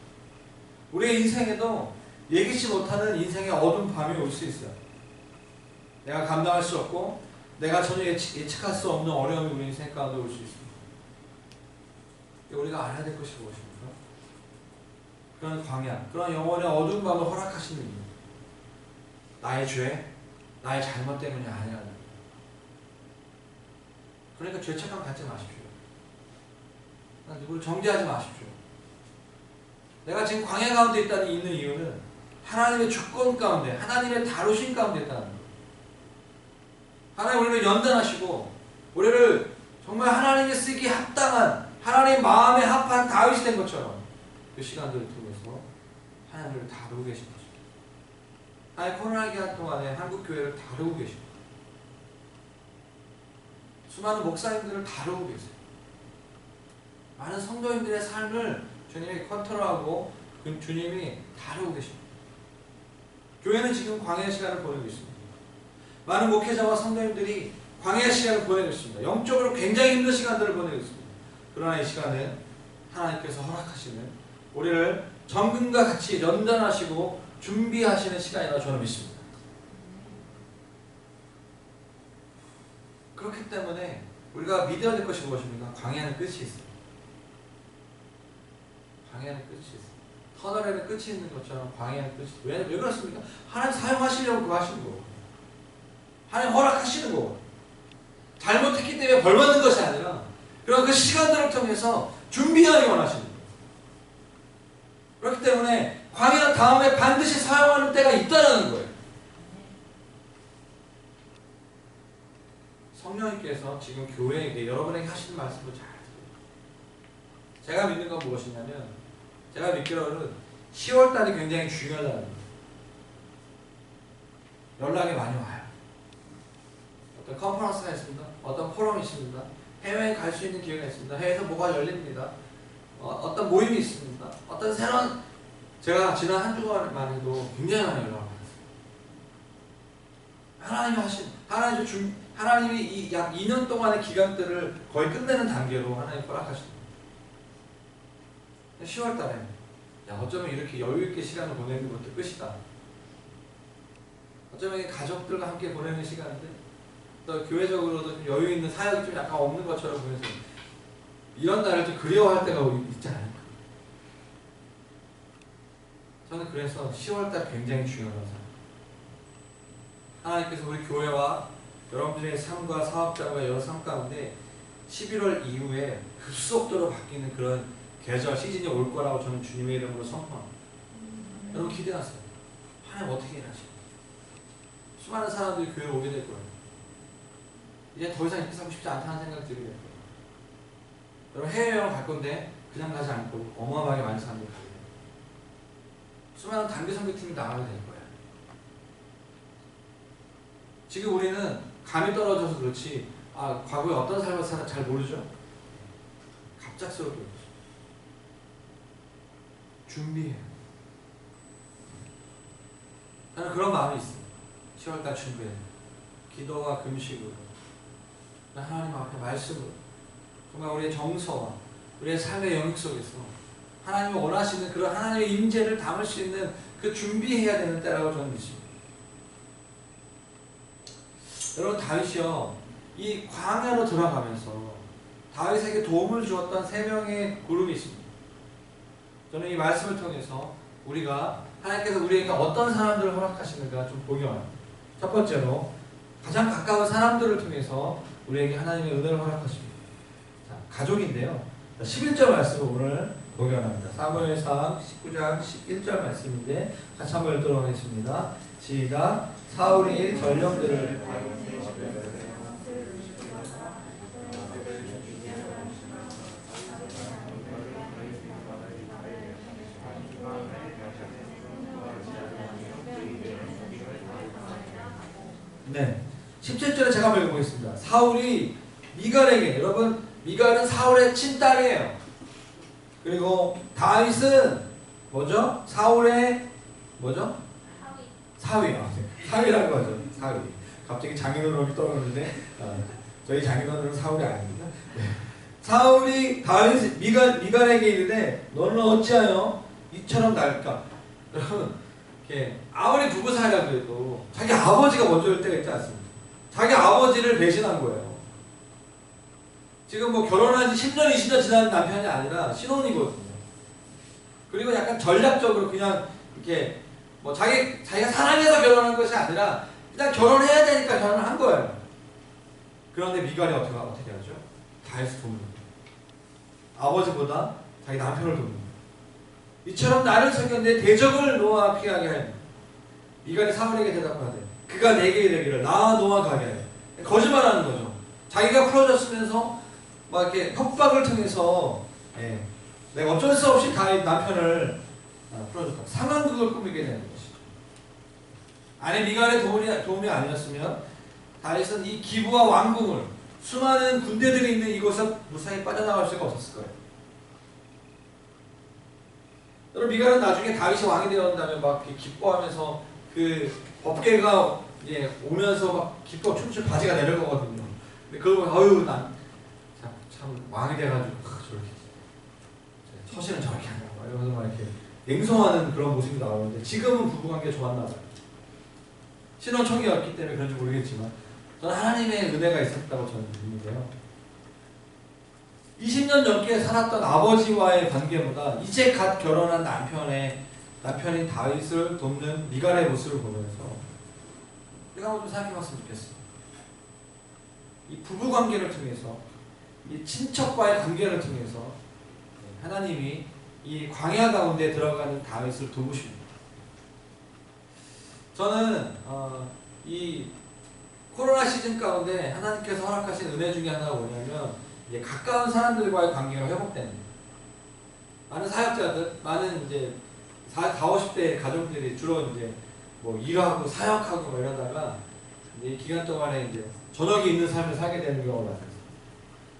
C: 우리의 인생에도 예기치 못하는 인생의 어두운 밤이 올 수 있어요. 내가 감당할 수 없고 내가 전혀 예측할 수 없는 어려움이 우리 인생 가운데 올 수 있습니다. 우리가 알아야 될 것이 무엇입니까? 그런 광야, 그런 영혼의 어두운 밤을 허락하시는 이유, 나의 죄, 나의 잘못 때문이 아니라는 거예요. 그러니까 죄책감 갖지 마십시오. 누구를 정죄하지 마십시오. 내가 지금 광야 가운데 있는 이유는 하나님의 주권 가운데, 하나님의 다루신 가운데 있다는 거예요. 하나님 우리를 연단하시고 우리를 정말 하나님의 쓰기 합당한, 하나님 마음에 합한 다윗이 된 것처럼 그 시간들을 통해서 하나님을 다루고 계신 거죠. 하나님 코로나 기간 동안에 한국 교회를 다루고 계십니다. 수많은 목사님들을 다루고 계세요. 많은 성도님들의 삶을 주님이 컨트롤하고 주님이 다루고 계십니다. 교회는 지금 광야 시간을 보내고 있습니다. 많은 목회자와 성도님들이 광야 시간을 보내고 있습니다. 영적으로 굉장히 힘든 시간들을 보내고 있습니다. 그러나 이 시간은 하나님께서 허락하시는 우리를 정금과 같이 연단하시고 준비하시는 시간이라고 저는 믿습니다. 그렇기 때문에 우리가 믿어야 될 것이 무엇입니까? 광야는 끝이 있어요. 광야는 끝이 있어요. 터널에는 끝이 있는 것처럼 광야는 끝이 있어요. 왜 그렇습니까? 하나님 사용하시려고 그거 하시는 거고, 하나님 허락하시는 거고, 잘못했기 때문에 벌 받는 것이 아니라 그런 그 시간들을 통해서 준비하기 원하시는 거예요. 그렇기 때문에 광야 다음에 반드시 사용하는 때가 있다는 거예요. 성령님께서 지금 교회에게, 여러분에게 하시는 말씀을 잘 들어요. 제가 믿는 건 무엇이냐면, 제가 믿기로는 10월달이 굉장히 중요하다는 거예요. 연락이 많이 와요. 어떤 컨퍼런스가 있습니다. 어떤 포럼이 있습니다. 해외에 갈 수 있는 기회가 있습니다. 해외에서 뭐가 열립니다. 어떤 모임이 있습니다. 어떤 새로운, 제가 지난 한 주간만 해도 굉장히 많이 연락을 받았어요. 하나님이 이 약 2년 동안의 기간들을 거의 끝내는 단계로 하나님 허락하십니다. 10월달에 어쩌면 이렇게 여유있게 시간을 보내는 것도 끝이다. 어쩌면 가족들과 함께 보내는 시간인데 또 교회적으로도 좀 여유있는 사역이 좀 약간 없는 것처럼 보여서 이런 날을 좀 그리워할 때가 있지 않을까. 저는 그래서 10월달 굉장히 중요하다고 생각합니다. 하나님께서 우리 교회와 여러분들의 삶과 사업자와 여러 삶 가운데 11월 이후에 급속도로 바뀌는 그런 계절, 시즌이 올 거라고 저는 주님의 이름으로 선포합니다. 여러분 기대하세요. 하나님 어떻게 일하실까? 수많은 사람들이 교회에 오게 될 거예요. 이제 더 이상 이렇게 살고 싶지 않다는 생각이 들게 될 거예요. 여러분 해외여행 갈 건데 그냥 가지 않고 어마어마하게 많은 사람들이 가게 돼요. 수많은 단기 선교팀이 나가게 될 거예요. 지금 우리는 감이 떨어져서 그렇지 과거에 어떤 삶을 살았는지 잘 모르죠? 갑작스럽게 오죠. 준비해요. 저는 그런 마음이 있어요. 10월달 준비해요. 기도와 금식으로 하나님 앞에 말씀으로 정말 우리의 정서와 우리의 삶의 영역 속에서 하나님이 원하시는 그런 하나님의 임재를 담을 수 있는 그 준비해야 되는 때라고 저는 믿습니다. 여러분 다윗이요 이 광야로 들어가면서 다윗에게 도움을 주었던 3명의 그룹이 있습니다. 저는 이 말씀을 통해서 우리가 하나님께서 우리에게 어떤 사람들을 허락하시는가 좀 보기 원합니다. 첫 번째로 가장 가까운 사람들을 통해서 우리에게 하나님의 은혜를 허락하십니다. 자, 가족인데요. 11절 말씀을 오늘 보기 원합니다. 사무엘상 19장 11절 말씀인데 같이 한번 읽도록 하겠습니다. 시작. 사울이 전령들을 네. 17절에 제가 한번 읽어보겠습니다. 사울이 미갈에게, 여러분 미갈은 사울의 친딸이에요. 그리고 다윗은 뭐죠? 사울의 뭐죠? 사위요. 사위라고 하죠. 사위. 갑자기 장인어른이 떠오르는데 저희 장인어른은 사울이 아닙니다. 네. 사울이 다윗 미갈에게 이르되 너는 어찌하여 이처럼 날까? 여러분 이렇게 아무리 부부 사이라고 해도 자기 아버지가 먼저 올 때가 있지 않습니까? 자기 아버지를 배신한 거예요. 지금 뭐 결혼한 지 10년, 20년 지난 남편이 아니라 신혼이거든요. 그리고 약간 전략적으로 그냥 이렇게 뭐 자기가 사랑해서 결혼한 것이 아니라 그냥 결혼해야 되니까 결혼을 한 거예요. 그런데 미갈이 어떻게 하죠? 다윗을 돕는 거예요. 아버지보다 자기 남편을 돕는 거예요. 이처럼 나를 섬겼는데 대적을 너와 피하게 하였다. 미갈이 사울에게 대답하되 그가 내게 이르기를 나 너와 가게 하여. 거짓말하는 거죠. 자기가 풀어졌으면서 막 이렇게 협박을 통해서 내가 어쩔 수 없이 다윗 남편을 풀어줬다. 상황극을 꾸미게 되는 것이죠. 아내 미갈의 도움이 아니었으면 다윗은 이 기부와 왕궁을 수많은 군대들이 있는 이곳에 무사히 빠져나갈 수가 없었을 거예요. 여러분 미갈은 나중에 다윗이 왕이 되었다면 막 기뻐하면서 그 법궤가 오면서 막 기뻐 춤출 바지가 내려가거든요. 근데 그걸 보면 어휴 난 참 왕이 돼가지고 저렇게 처신은 저렇게 한다 이러면서 막 이렇게 냉성하는 그런 모습이 나오는데 지금은 부부관계 좋았나 봐요. 신혼 초기였기 때문에 그런지 모르겠지만 저는 하나님의 은혜가 있었다고 저는 믿는데요. 20년 넘게 살았던 아버지와의 관계보다 이제 갓 결혼한 남편인 다윗을 돕는 미갈의 모습을 보면서 우리가 한번 좀 생각해봤으면 좋겠어요. 이 부부 관계를 통해서, 이 친척과의 관계를 통해서 하나님이 이 광야 가운데 들어가는 다윗을 도우십니다. 저는 이 코로나 시즌 가운데 하나님께서 허락하신 은혜 중에 하나가 뭐냐면 가까운 사람들과의 관계가 회복되는 거예요. 많은 사역자들, 많은 이제 40, 50대 가족들이 주로 이제 뭐 일하고 사역하고 뭐 이러다가 이 기간 동안에 이제 저녁이 있는 삶을 살게 되는 경우가 많아요.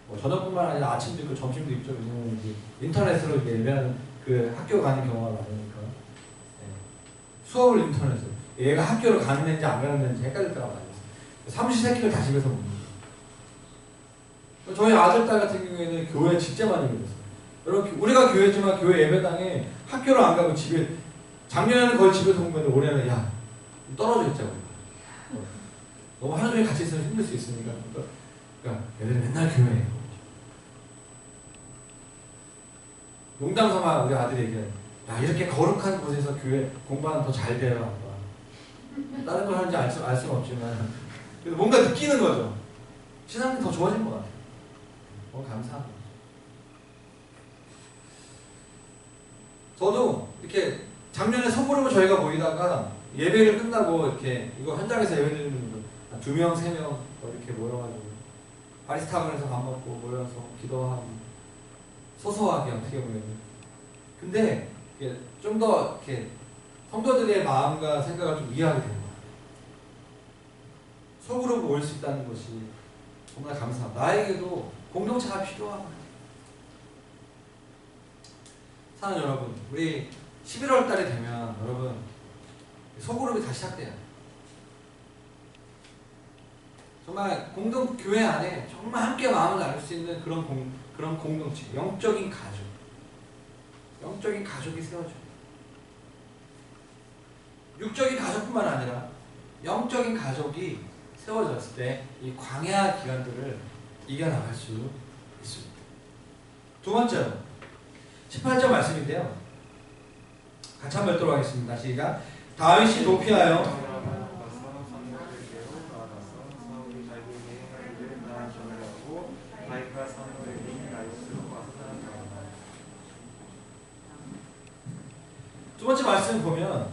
C: 뭐 저녁뿐만 아니라 아침도 있고 점심도 있죠. 왜냐면 이제 인터넷으로 이제 예배하는 그 학교 가는 경우가 많으니까 수업을 인터넷으로 얘가 학교를 가는지 안 가는지 헷갈릴 때가 많아요. 삼시세끼를 다 집에서 먹는 거예요. 저희 아들, 딸 같은 경우에는 교회 진짜 많이 믿었어요. 여러분 우리가 교회지만 교회 예배당에 학교를 안 가고 집에 작년에는 거의 집에서 본 건데 올해는 야 떨어져 있자고. 너무 하루 종일 같이 있으면 힘들 수 있으니까 그러니까 얘들은 맨날 교회에 농담 삼아 우리 아들이 얘기해. 야 이렇게 거룩한 곳에서 교회 공부하면 더 잘 돼요. 아빠. 다른 걸 하는지 알 수는 없지만 그래도 뭔가 느끼는 거죠. 신앙이 더 좋아진 것 같아요. 감사합니다. 저도 이렇게 작년에 선물로 저희가 모이다가 예배를 끝나고 이렇게 이거 현장에서 예배 드리는 분들 2명, 3명 이렇게 모여가지고 바리스타원에서 밥 먹고 모여서 기도하고 소소하게 어떻게 보면 근데 좀 더 이렇게 성도들의 마음과 생각을 좀 이해하게 되는 거예요. 속으로 모일 수 있다는 것이 정말 감사합니다. 나에게도 공동체가 필요하다. 사는 여러분, 우리 11월 달이 되면 여러분 소그룹이 다시 시작돼요. 정말 공동교회 안에 정말 함께 마음을 나눌 수 있는 그런 공동체, 영적인 가족이 세워져요. 육적인 가족뿐만 아니라 영적인 가족이 세워졌을 때 이 광야 기간들을 이겨나갈 수 있습니다. 두 번째로 18절 말씀인데요. 같이 한번 읽도록 하겠습니다. 시작. 다윗이 도피하여
A: 두 번째 말씀 보면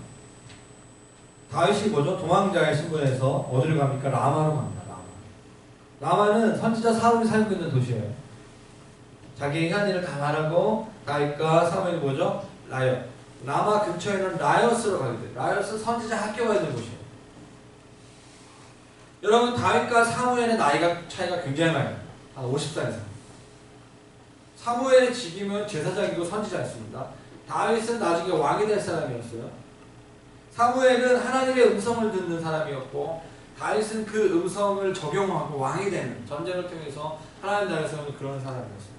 A: 다윗이 뭐죠? 동왕자의 신분에서 어디를 갑니까? 라마로 갑니다. 라마는 선지자 사울이 살고 있는 도시예요. 자기의 한 일을 다 말하고 다윗과 사무엘이 뭐죠? 라마 근처에 있는 라이엇으로 가게 돼요. 라이엇은 선지자 학교가 있는 곳이에요. 여러분 다윗과 사무엘의 나이가 차이가 굉장히 많이 나요. 한 50살 이상. 사무엘의 직임은 제사장이고 선지자였습니다. 다윗은 나중에 왕이 될 사람이었어요. 사무엘은 하나님의 음성을 듣는 사람이었고 다윗은 그 음성을 적용하고 왕이 되는 전쟁을 통해서 하나님 나라에 세우는 그런 사람이었어요.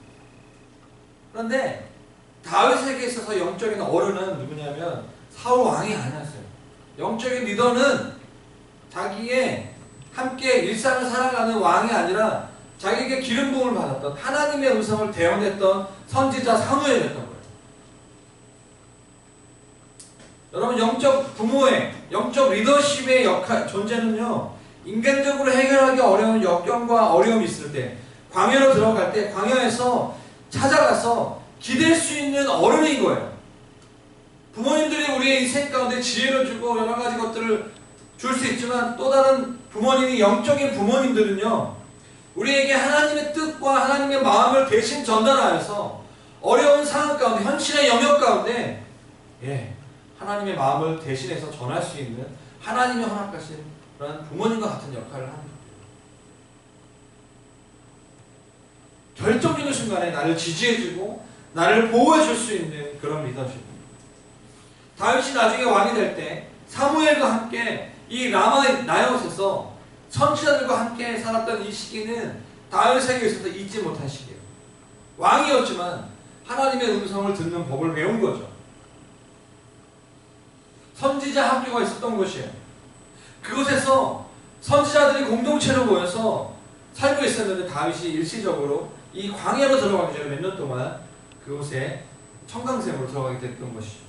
A: 그런데 다윗에게 있어서 영적인 어른은 누구냐면 사울 왕이 아니었어요. 영적인 리더는 자기의 함께 일상을 살아가는 왕이 아니라 자기에게 기름 부음을 받았던 하나님의 음성을 대언했던 선지자 사무엘이었던 거예요. 여러분 영적 부모의 영적 리더십의 존재는요 인간적으로 해결하기 어려운 역경과 어려움이 있을 때 광야로 들어갈 때 광야에서 찾아가서 기댈 수 있는 어른인 거예요. 부모님들이 우리의 인생 가운데 지혜를 주고 여러 가지 것들을 줄 수 있지만 또 다른 부모님이 영적인 부모님들은요 우리에게 하나님의 뜻과 하나님의 마음을 대신 전달하여서 어려운 상황 가운데 현실의 영역 가운데 하나님의 마음을 대신해서 전할 수 있는 하나님의 허락하신 그런 부모님과 같은 역할을 합니다. 결정적인 순간에 나를 지지해주고 나를 보호해줄 수 있는 그런 리더십입니다. 다윗이 나중에 왕이 될 때 사무엘과 함께 이 라마 나이옷에서 선지자들과 함께 살았던 이 시기는 다윗에게 있어서 잊지 못한 시기예요. 왕이었지만 하나님의 음성을 듣는 법을 배운 거죠. 선지자 학교가 있었던 곳이에요. 그곳에서 선지자들이 공동체로 모여서 살고 있었는데 다윗이 일시적으로 이 광야로 들어가기 전에 몇 년 동안 그곳에 청강생으로 들어가게 됐던 것이죠.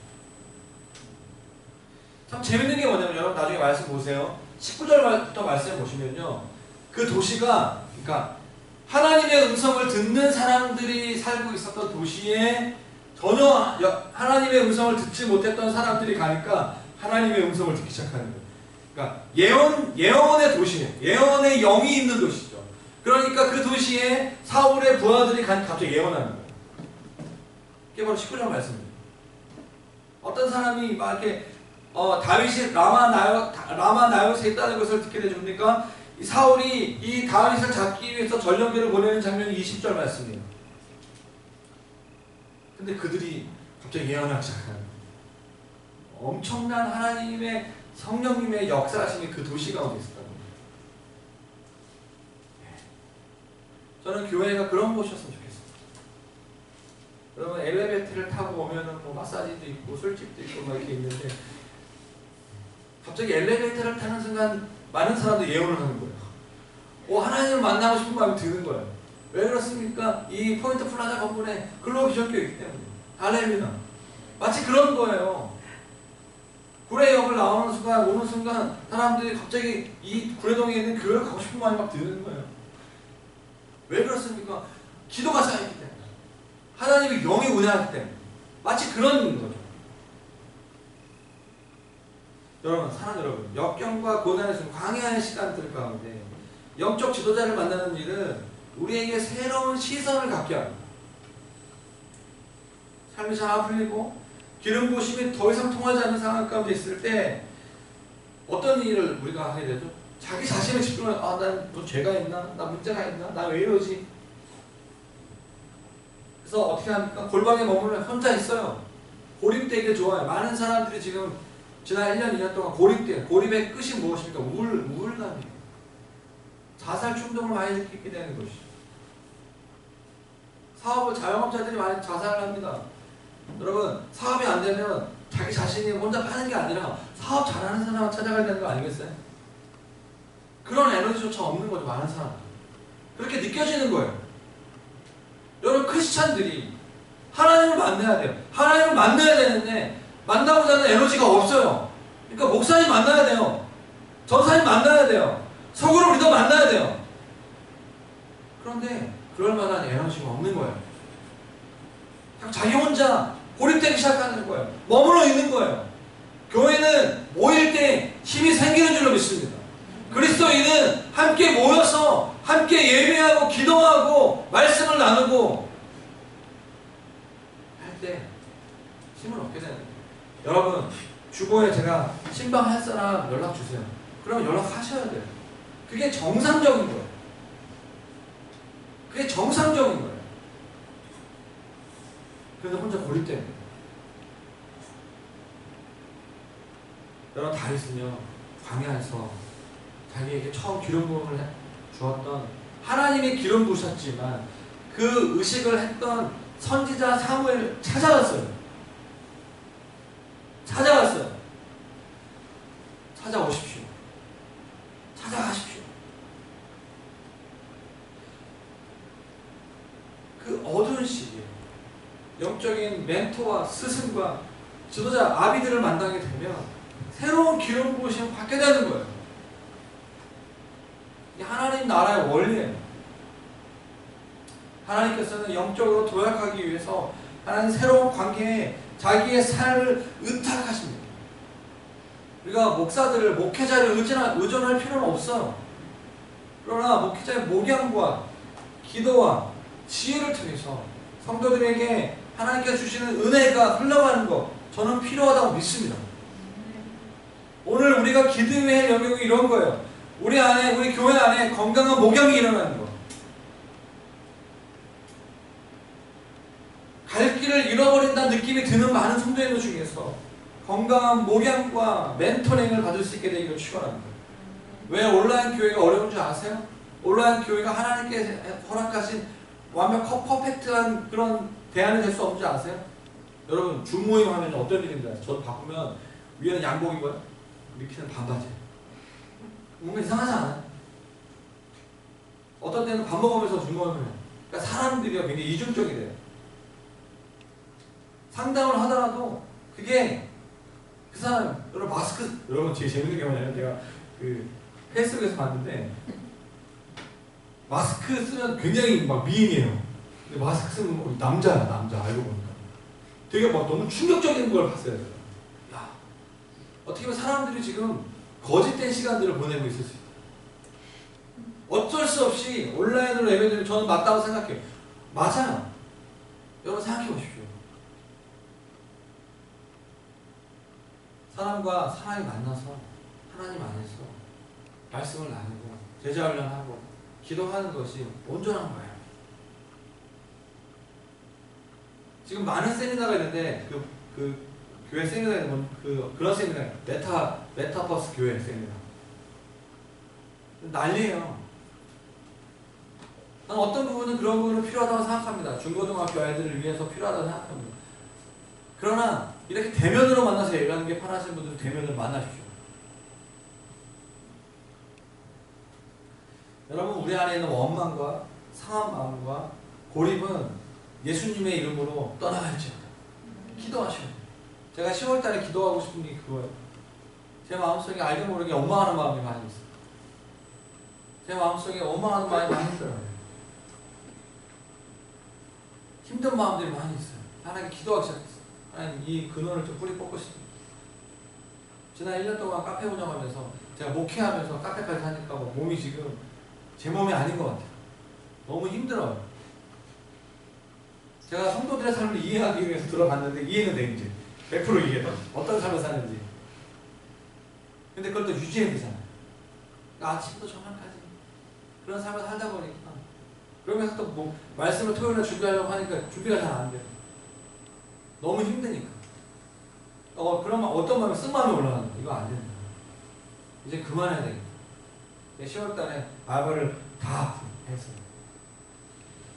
A: 참 재밌는 게 뭐냐면 여러분 나중에 말씀 보세요. 19절부터 말씀 보시면요. 그 도시가 그러니까 하나님의 음성을 듣는 사람들이 살고 있었던 도시에 전혀 하나님의 음성을 듣지 못했던 사람들이 가니까 하나님의 음성을 듣기 시작하는 거예요. 그러니까 예언의 도시예요. 예언의 영이 있는 도시죠. 그러니까 그 도시에 사울의 부하들이 갑자기 예언하는 거예요. 이게 바로 19절 말씀입니다. 어떤 사람이 막 이렇게 다윗이 라마 나이옷에 있다는 것을 듣게 되줍니까? 사울이 이 다윗을 잡기 위해서 전령대를 보내는 장면이 20절 말씀이에요. 근데 그들이 갑자기 예언하기 시작하는 거예요. 엄청난 하나님의 성령님의 역사하심이 그 도시 가운데 있었다는 거예요. 저는 교회가 그런 곳이었으면 좋겠어요. 여러분 엘리베이터를 타고 오면은 뭐 마사지도 있고 술집도 있고 막 이렇게 있는데 갑자기 엘리베이터를 타는 순간 많은 사람들이 예언을 하는 거예요. 하나님을 만나고 싶은 마음이 드는 거예요. 왜 그렇습니까? 이 포인트 플라자 건물에 글로벌 비전교회 있기 때문에. 할렐루야. 마치 그런 거예요. 구례역을 오는 순간 사람들이 갑자기 이 구례동에 있는 교회를 가고 싶은 마음이 막 드는 거예요. 왜 그렇습니까? 기도가 쌓이기 때문에. 하나님의 영이 운행하기 때문에. 마치 그런 거죠. 여러분, 사랑 여러분, 역경과 고난의 순간, 광야의 시간들 가운데 영적 지도자를 만나는 일은 우리에게 새로운 시선을 갖게 합니다. 삶이 잘 풀리고 기름 부으심이 더 이상 통하지 않는 상황 가운데 있을 때 어떤 일을 우리가 하게 되죠? 자기 자신에 집중을 난 뭐 죄가 있나? 나 문제가 있나? 나 왜 이러지? 그래서 어떻게 합니까? 골방에 머물면 혼자 있어요. 고립되기 좋아요. 많은 사람들이 지금 지난 1년, 2년 동안 고립의 끝이 무엇입니까? 우울감이에요. 자살 충동을 많이 느끼게 되는 것이죠. 자영업자들이 많이 자살을 합니다. 여러분, 사업이 안 되면 자기 자신이 혼자 파는 게 아니라 사업 잘하는 사람을 찾아가야 되는 거 아니겠어요? 그런 에너지조차 없는 거죠, 많은 사람. 그렇게 느껴지는 거예요. 여러분, 크리스찬들이 하나님을 만나야 돼요. 하나님을 만나야 되는데 만나고자 하는 에너지가 없어요. 그러니까 목사님 만나야 돼요. 전사님 만나야 돼요. 속으로 리더 만나야 돼요. 그런데 그럴 만한 에너지가 없는 거예요. 자기 혼자
C: 고립되기 시작하는 거예요. 머물러 있는 거예요. 교회는 모일 때 힘이 생기는 줄로 믿습니다. 그리스도인은 함께 모여서 함께 예배하고 기도하고 말씀을 나누고 할 때 힘을 얻게 되는 거예요. 여러분 주보에 제가 신방할 사람 연락 주세요. 그러면 연락하셔야 돼요. 그게 정상적인 거예요. 그게 정상적인 거예요. 그래서 혼자 고립되는 거예요. 여러분 다윗은요 광야에서 자기에게 처음 기름 부음을 주었던 하나님의 기름 부으셨지만 그 의식을 했던 선지자 사무엘 찾아갔어요. 찾아오십시오. 찾아가십시오. 그 어두운 시기에 영적인 멘토와 스승과 지도자 아비들을 만나게 되면 새로운 기름 부으심을 받게 되는 거예요. 이 하나님 나라의 원리예요. 하나님께서는 영적으로 도약하기 위해서 하나님 새로운 관계에 자기의 삶을 의탁하십니다. 우리가 목사들을, 목회자를 의존할 필요는 없어요. 그러나 목회자의 목양과 기도와 지혜를 통해서 성도들에게 하나님께서 주시는 은혜가 흘러가는 것 저는 필요하다고 믿습니다. 오늘 우리가 기도회의 영역이 이런 거예요. 우리 교회 안에 건강한 목양이 일어나는 거. 갈 길을 잃어버린다는 느낌이 드는 많은 성도님들 중에서 건강한 목양과 멘토링을 받을 수 있게 되기를 축원합니다. 왜 온라인 교회가 어려운 줄 아세요? 온라인 교회가 하나님께서 허락하신 완벽 퍼펙트한 그런 대안이 될 수 없는 줄 아세요? 여러분 줌 모임 하면 어떤 일인지 아세요? 저도 바꾸면 위에는 양복이고요. 밑에는 반바지. 뭔가 이상하지 않아요? 어떤 때는 밥 먹으면서 줌 모임을 해요. 그러니까 사람들이 굉장히 이중적이 돼요. 상담을 하더라도 그게 그 사람 여러분 제일 재밌는 게 뭐냐면 제가 그 페이스북에서 봤는데 마스크 쓰면 굉장히 막 미인이에요. 근데 마스크 쓰면 남자야 알고 보니까 되게 막 너무 충격적인 걸 봤어요. 야 어떻게 보면 사람들이 지금 거짓된 시간들을 보내고 있을 수 있다. 어쩔 수 없이 온라인으로 예배드리면 저는 맞다고 생각해요. 맞아요. 여러분 생각해 보십시오. 사람과 사람이 만나서 하나님 안에서 말씀을 나누고 제자 훈련하고 기도하는 것이 온전한 거예요. 지금 많은 세미나가 있는데 그 교회 세미나에 그런 세미나 메타버스 교회 세미나 난리예요. 난 어떤 부분은 그런 부분은 필요하다고 생각합니다. 중고등학교 아이들을 위해서 필요하다고 생각합니다. 그러나 이렇게 대면으로 만나서 예배하는 게 편하신 분들은 대면으로 만나십시오. 여러분 우리 안에 있는 원망과 상한 마음과 고립은 예수님의 이름으로 떠나갈지어다. 기도하셔야 돼요. 제가 10월달에 기도하고 싶은 게 그거예요. 제 마음속에 알게 모르게 원망하는 마음이 많이 있어요. 제 마음속에 원망하는 마음이 많이 있어요. 힘든 마음들이 많이 있어요. 하나님께 기도하기 시작했어요. 하나님 이 근원을 좀 뿌리 뽑고 싶습니다. 지난 1년 동안 카페 운영하면서 제가 목회하면서 카페까지 하니까 몸이 지금 제 몸이 아닌 것 같아요. 너무 힘들어요. 제가 성도들의 삶을 이해하기 위해서 들어갔는데 이해는 돼 이제 100% 이해돼. 어떤 삶을 사는지. 근데 그걸 또 유지해야 되잖아요. 그러니까 아침부터 저녁까지 그런 삶을 살다 보니까 그러면서 또 뭐 말씀을 토요일에 준비하려고 하니까 준비가 잘 안 돼요. 너무 힘드니까. 그러면 어떤 마음이 쓴 마음이 올라가는 거예요. 이거 안 된다. 이제 그만해야 되겠다. 10월달에 바이블을 다 했어요.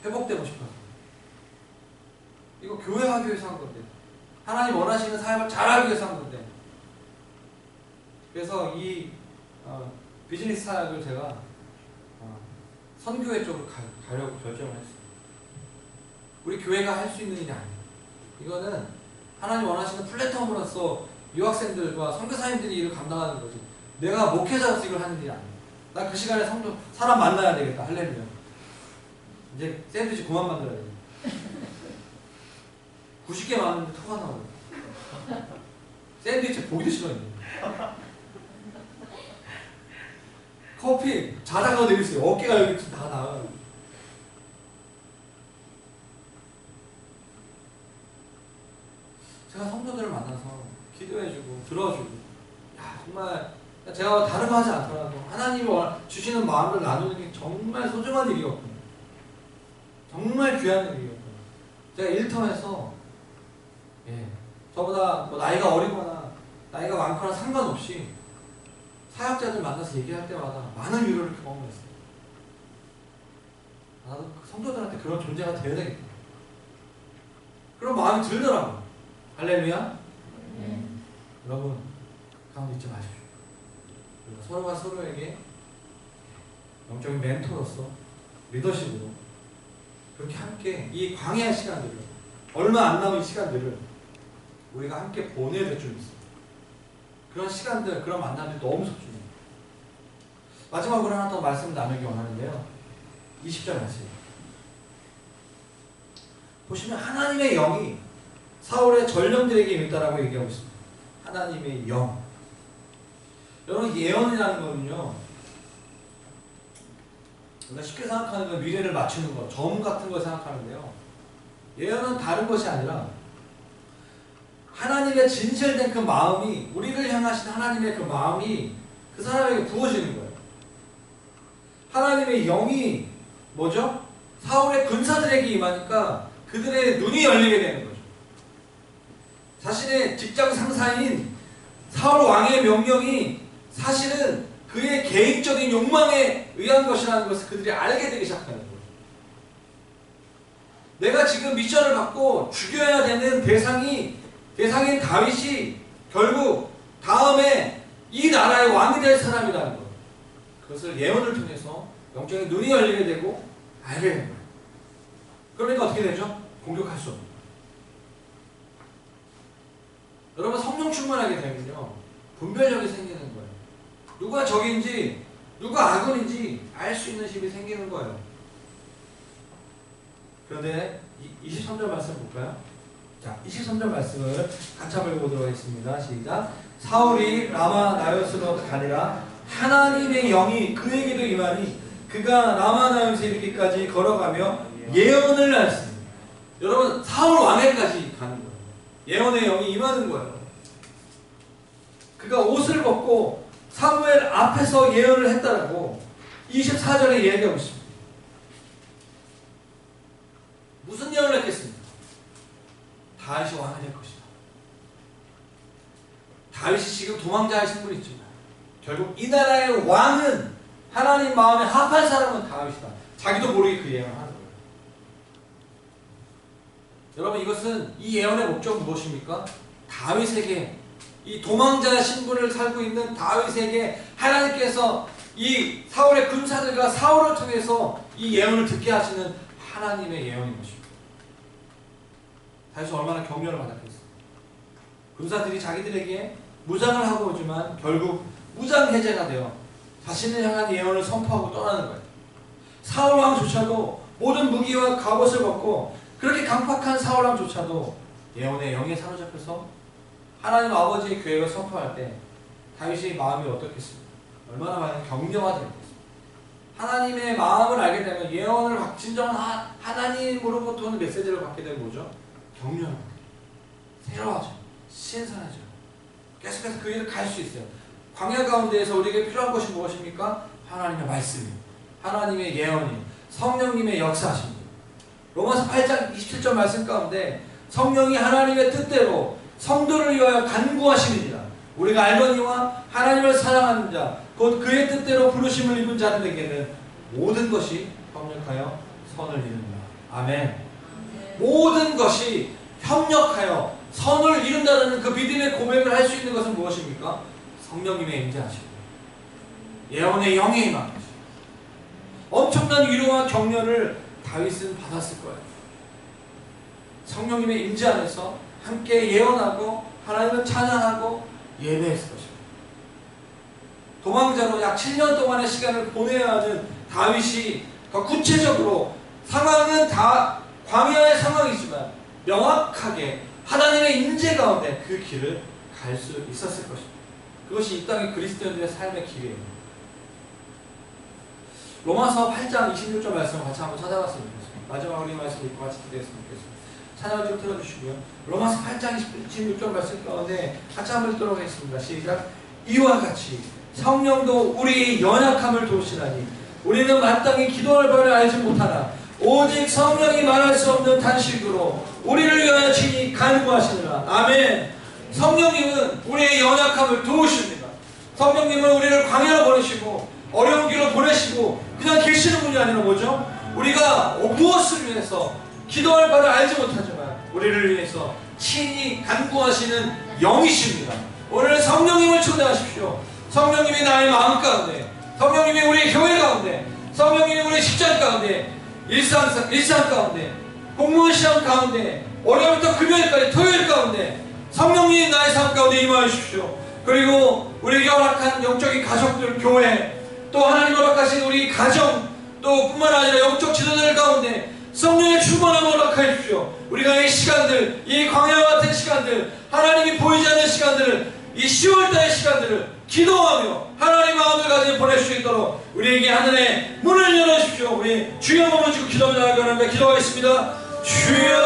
C: 회복되고 싶어서. 이거 교회하기 위해서 한 건데. 하나님 원하시는 삶을 잘하기 위해서 한 건데. 그래서 이 비즈니스 사역을 제가 선교회 쪽으로 가려고 결정을 했어요. 우리 교회가 할 수 있는 일이 아니에요. 이거는 하나님 원하시는 플랫폼으로서 유학생들과 선교사님들이 일을 감당하는 거지. 내가 목회자로서 이걸 하는 일이 아니에요. 나 그 시간에 사람 만나야 되겠다. 할렐루야. 이제 샌드위치 그만 만들어야 돼. 90개 맞는데 토가 나와요. 샌드위치 보기도 싫어요. 커피 자다가 내리세요. 어깨가 여기 다 나와요. 제가 성도들을 만나서 기도해주고 들어주고, 야 정말 제가 다른 거 하지 않더라도 하나님이 주시는 마음을 나누는 게 정말 소중한 일이었거든요. 정말 귀한 일이었거든요. 제가 1텀에서 저보다 뭐 나이가 어리거나 나이가 많거나 상관없이 사역자들 만나서 얘기할 때마다 많은 위로를 경험했어요. 나도 성도들한테 그런 존재가 되어야 되겠다. 그런 마음이 들더라고요. 할렐루야. 여러분 가운데 잊지 마십시오. 그리고 서로가 서로에게 영적인 멘토로서 리더십으로 그렇게 함께 이 광야의 시간들을, 얼마 안 남은 시간들을 우리가 함께 보내야 될 줄 믿습니다. 그런 시간들, 그런 만남들이 너무 소중해요. 마지막으로 하나 더 말씀 나누기 원하는데요. 20절 말씀 보시면 하나님의 영이 사울의 전령들에게 임했다라고 얘기하고 있습니다. 하나님의 영. 여러분, 예언이라는 거는요, 우리가 쉽게 생각하는 건 미래를 맞추는 것, 점 같은 걸 생각하는데요. 예언은 다른 것이 아니라 하나님의 진실된 그 마음이, 우리를 향하신 하나님의 그 마음이 그 사람에게 부어지는 거예요. 하나님의 영이 뭐죠? 사울의 군사들에게 임하니까 그들의 눈이 열리게 되는 거죠. 자신의 직장 상사인 사울 왕의 명령이 사실은 그의 개인적인 욕망에 의한 것이라는 것을 그들이 알게 되기 시작하는 거예요. 내가 지금 미션을 받고 죽여야 되는 대상인 다윗이 결국 다음에 이 나라의 왕이 될 사람이라는 것. 그것을 예언을 통해서 영적인 눈이 열리게 되고 알게 되는 거예요. 그러니까 어떻게 되죠? 공격할 수 없는. 여러분, 성령 충만하게 되면요, 분별력이 생기는 거예요. 누가 적인지 누가 아군인지 알 수 있는 힘이 생기는 거예요. 그런데 23절 말씀 볼까요? 자, 23절 말씀을 같이 한번 읽어보도록 하겠습니다. 시작. 사울이 라마 나요스로 가니라 하나님의 영이 그에게도 임하니 그가 라마 나요스에 이르기까지 걸어가며 예언을 하였습니다. 여러분, 사울 왕에까지 가는 거예요. 예언의 영이 임하는 거예요. 그가 옷을 벗고 사무엘 앞에서 예언을 했다라고 24절에 얘기하고 있습니다. 무슨 예언을 했겠습니까? 다윗이 왕이 될 것이다. 다윗이 지금 도망자의 신분이 있지만 결국 이 나라의 왕은, 하나님 마음에 합한 사람은 다윗이다. 자기도 모르게 그 예언을 하는 거예요. 여러분, 이것은, 이 예언의 목적은 무엇입니까? 다윗에게, 이 도망자의 신분을 살고 있는 다윗에게 하나님께서 이 사울의 군사들과 사울을 통해서 이 예언을 듣게 하시는 하나님의 예언인 것입니다. 다윗이 얼마나 격려를 받았겠어요. 군사들이 자기들에게 무장을 하고 오지만 결국 무장 해제가 되어 자신을 향한 예언을 선포하고 떠나는 거예요. 사울 왕조차도 모든 무기와 갑옷을 벗고 그렇게 강팍한 사울 왕조차도 예언의 영에 사로잡혀서 하나님 아버지의 계획을 선포할 때 다윗의 마음이 어떻겠습니까? 얼마나 많은 격려가 되겠습니까? 하나님의 마음을 알게 되면 예언을 진정한 하나님으로부터 오는 메시지를 받게 되면 뭐죠? 격려합니다. 새로워져, 신선해져. 계속해서 그 일을 갈 수 있어요. 광야 가운데에서 우리에게 필요한 것이 무엇입니까? 하나님의 말씀이, 하나님의 예언이, 성령님의 역사하십니다. 로마서 8장 27절 말씀 가운데 성령이 하나님의 뜻대로 성도를 위하여 간구하시느니라. 우리가 알거니와 하나님을 사랑하는 자, 곧 그의 뜻대로 부르심을 입은 자들에게는 모든 것이 협력하여 선을 이룬다. 아멘. 모든 것이 협력하여 선을 이룬다는 그 믿음의 고백을 할 수 있는 것은 무엇입니까? 성령님의 임재하시고 예언의 영에 임한 것입니다. 엄청난 위로와 격려를 다윗은 받았을 거예요. 성령님의 임재 안에서 함께 예언하고 하나님을 찬양하고 예배했을 것입니다. 도망자로 약 7년 동안의 시간을 보내야 하는 다윗이 더 구체적으로, 상황은 다 광야의 상황이지만 명확하게 하나님의 인재 가운데 그 길을 갈 수 있었을 것입니다. 그것이 이 땅의 그리스도인들의 삶의 길이에요. 로마서 8장 26절 말씀을 같이 한번 찾아봤으면 좋겠습니다. 마지막으로 이 말씀 읽고 같이 기도했으면 좋겠습니다. 찬양을 좀 틀어주시고요. 로마서 8장 26절 말씀 가운데 같이 한번 읽도록 하겠습니다. 시작. 이와 같이 성령도 우리의 연약함을 도우시나니 우리는 마땅히 기도할 바를 알지 못하나 오직 성령이 말할 수 없는 탄식으로 우리를 위하여 친히 간구하시느라. 아멘. 성령님은 우리의 연약함을 도우십니다. 성령님은 우리를 광야로 보내시고 어려운 길로 보내시고 그냥 계시는 분이 아니라 뭐죠? 우리가 무엇을 위해서 기도할 바를 알지 못하지만 우리를 위해서 친히 간구하시는 영이십니다. 오늘 성령님을 초대하십시오. 성령님이 나의 마음 가운데, 성령님이 우리 교회 가운데, 성령님이 우리 직장 가운데, 일상 가운데, 공무원 시험 가운데, 월요일부터 금요일까지 토요일 가운데 성령님이 나의 삶 가운데 임하여 주십시오. 그리고 우리에게 허락한 영적인 가족들, 교회, 또 하나님 허락하신 우리 가정, 또 뿐만 아니라 영적 지도자들 가운데 성령의 충만함을 허락하여 주십시오. 우리가 이 시간들, 이 광야 같은 시간들, 하나님이 보이지 않는 시간들을, 이 10월달의 시간들을 기도하며 하나님 마음을 가지고 보낼 수 있도록 우리에게 하늘의 문을 열어주십시오. 우리 주여 몸을 주고 기도하며 나아가는데 기도하겠습니다. 주여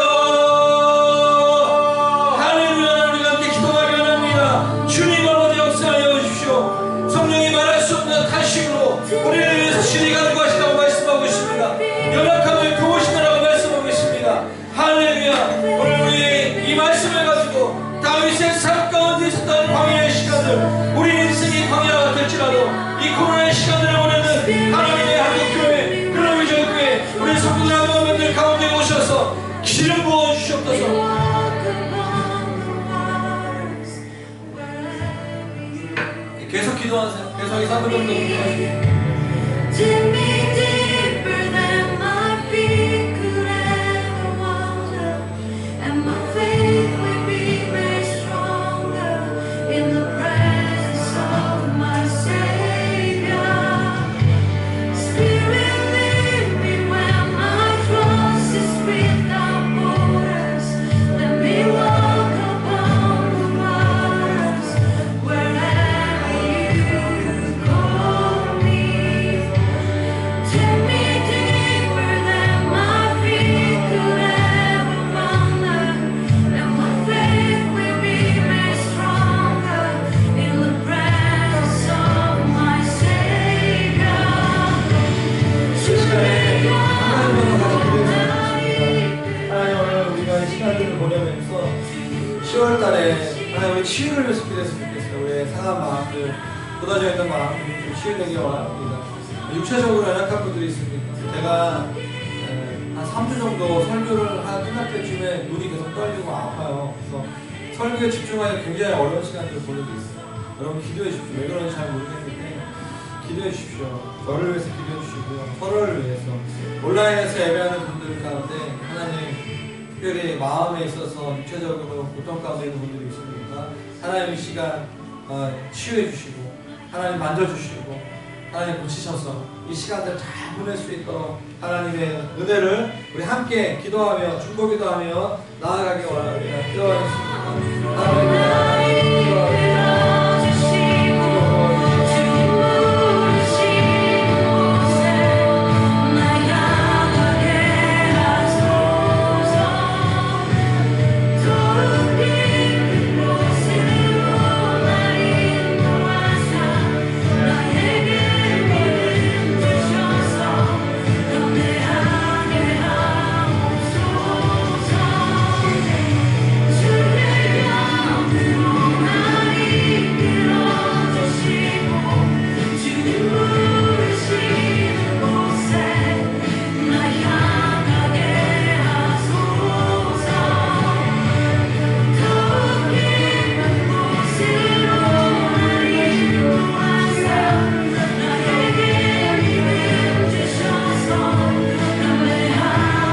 C: 할렐루야. 우리가 함께 기도하기 원합니다. 주님 아버지 역사하여 주십시오. 성령이 말할 수 없는 탄식으로 우리를 위해서 신이 간구하시다고 말씀하고 있습니다. 연약함을 도우시느라고 말씀하고 있습니다. 할렐루야. 오늘 우리의 이 말씀을 가지고 다윗의 삶 가운데 있었던 광야의 시간들, 우리 인생이 광야가 될지라도 이 코로나의 시간들을 보내는 하나님의 한국교회, 글로벌교회, 우리 성도들 한분들 가운데 오셔서 기름 부어주시옵소서. 계속 기도하세요. 계속 이 3분 정도 기도하세요. 치유를 위해서 기도했으면 좋겠어요. 우리의 상한 마음들, 쏟아져 있는 마음들이 좀 치유되기 원합니다. 육체적으로 연약한 분들이 있습니다. 제가 한 3주 정도 설교를 끝날 때쯤에 눈이 계속 떨리고 아파요. 그래서 설교에 집중하기 굉장히 어려운 시간들을 보내고 있어요. 여러분 기도해 주십시오. 왜 그런지 잘 모르겠는데 기도해 주십시오. 저를 위해서 기도해 주시고요. 서로를 위해서. 온라인에서 예배하는 분들 가운데 하나님 특별히 마음에 있어서 육체적으로 고통 가운데 있는 분들이 있습니다. 하나님 이 시간 치유해 주시고 하나님 만져주시고 하나님 고치셔서 이 시간들 잘 보낼 수 있도록 하나님의 은혜를 우리 함께 기도하며 중보기도하며 나아가기 원합니다. 기도하겠습니다. 하나님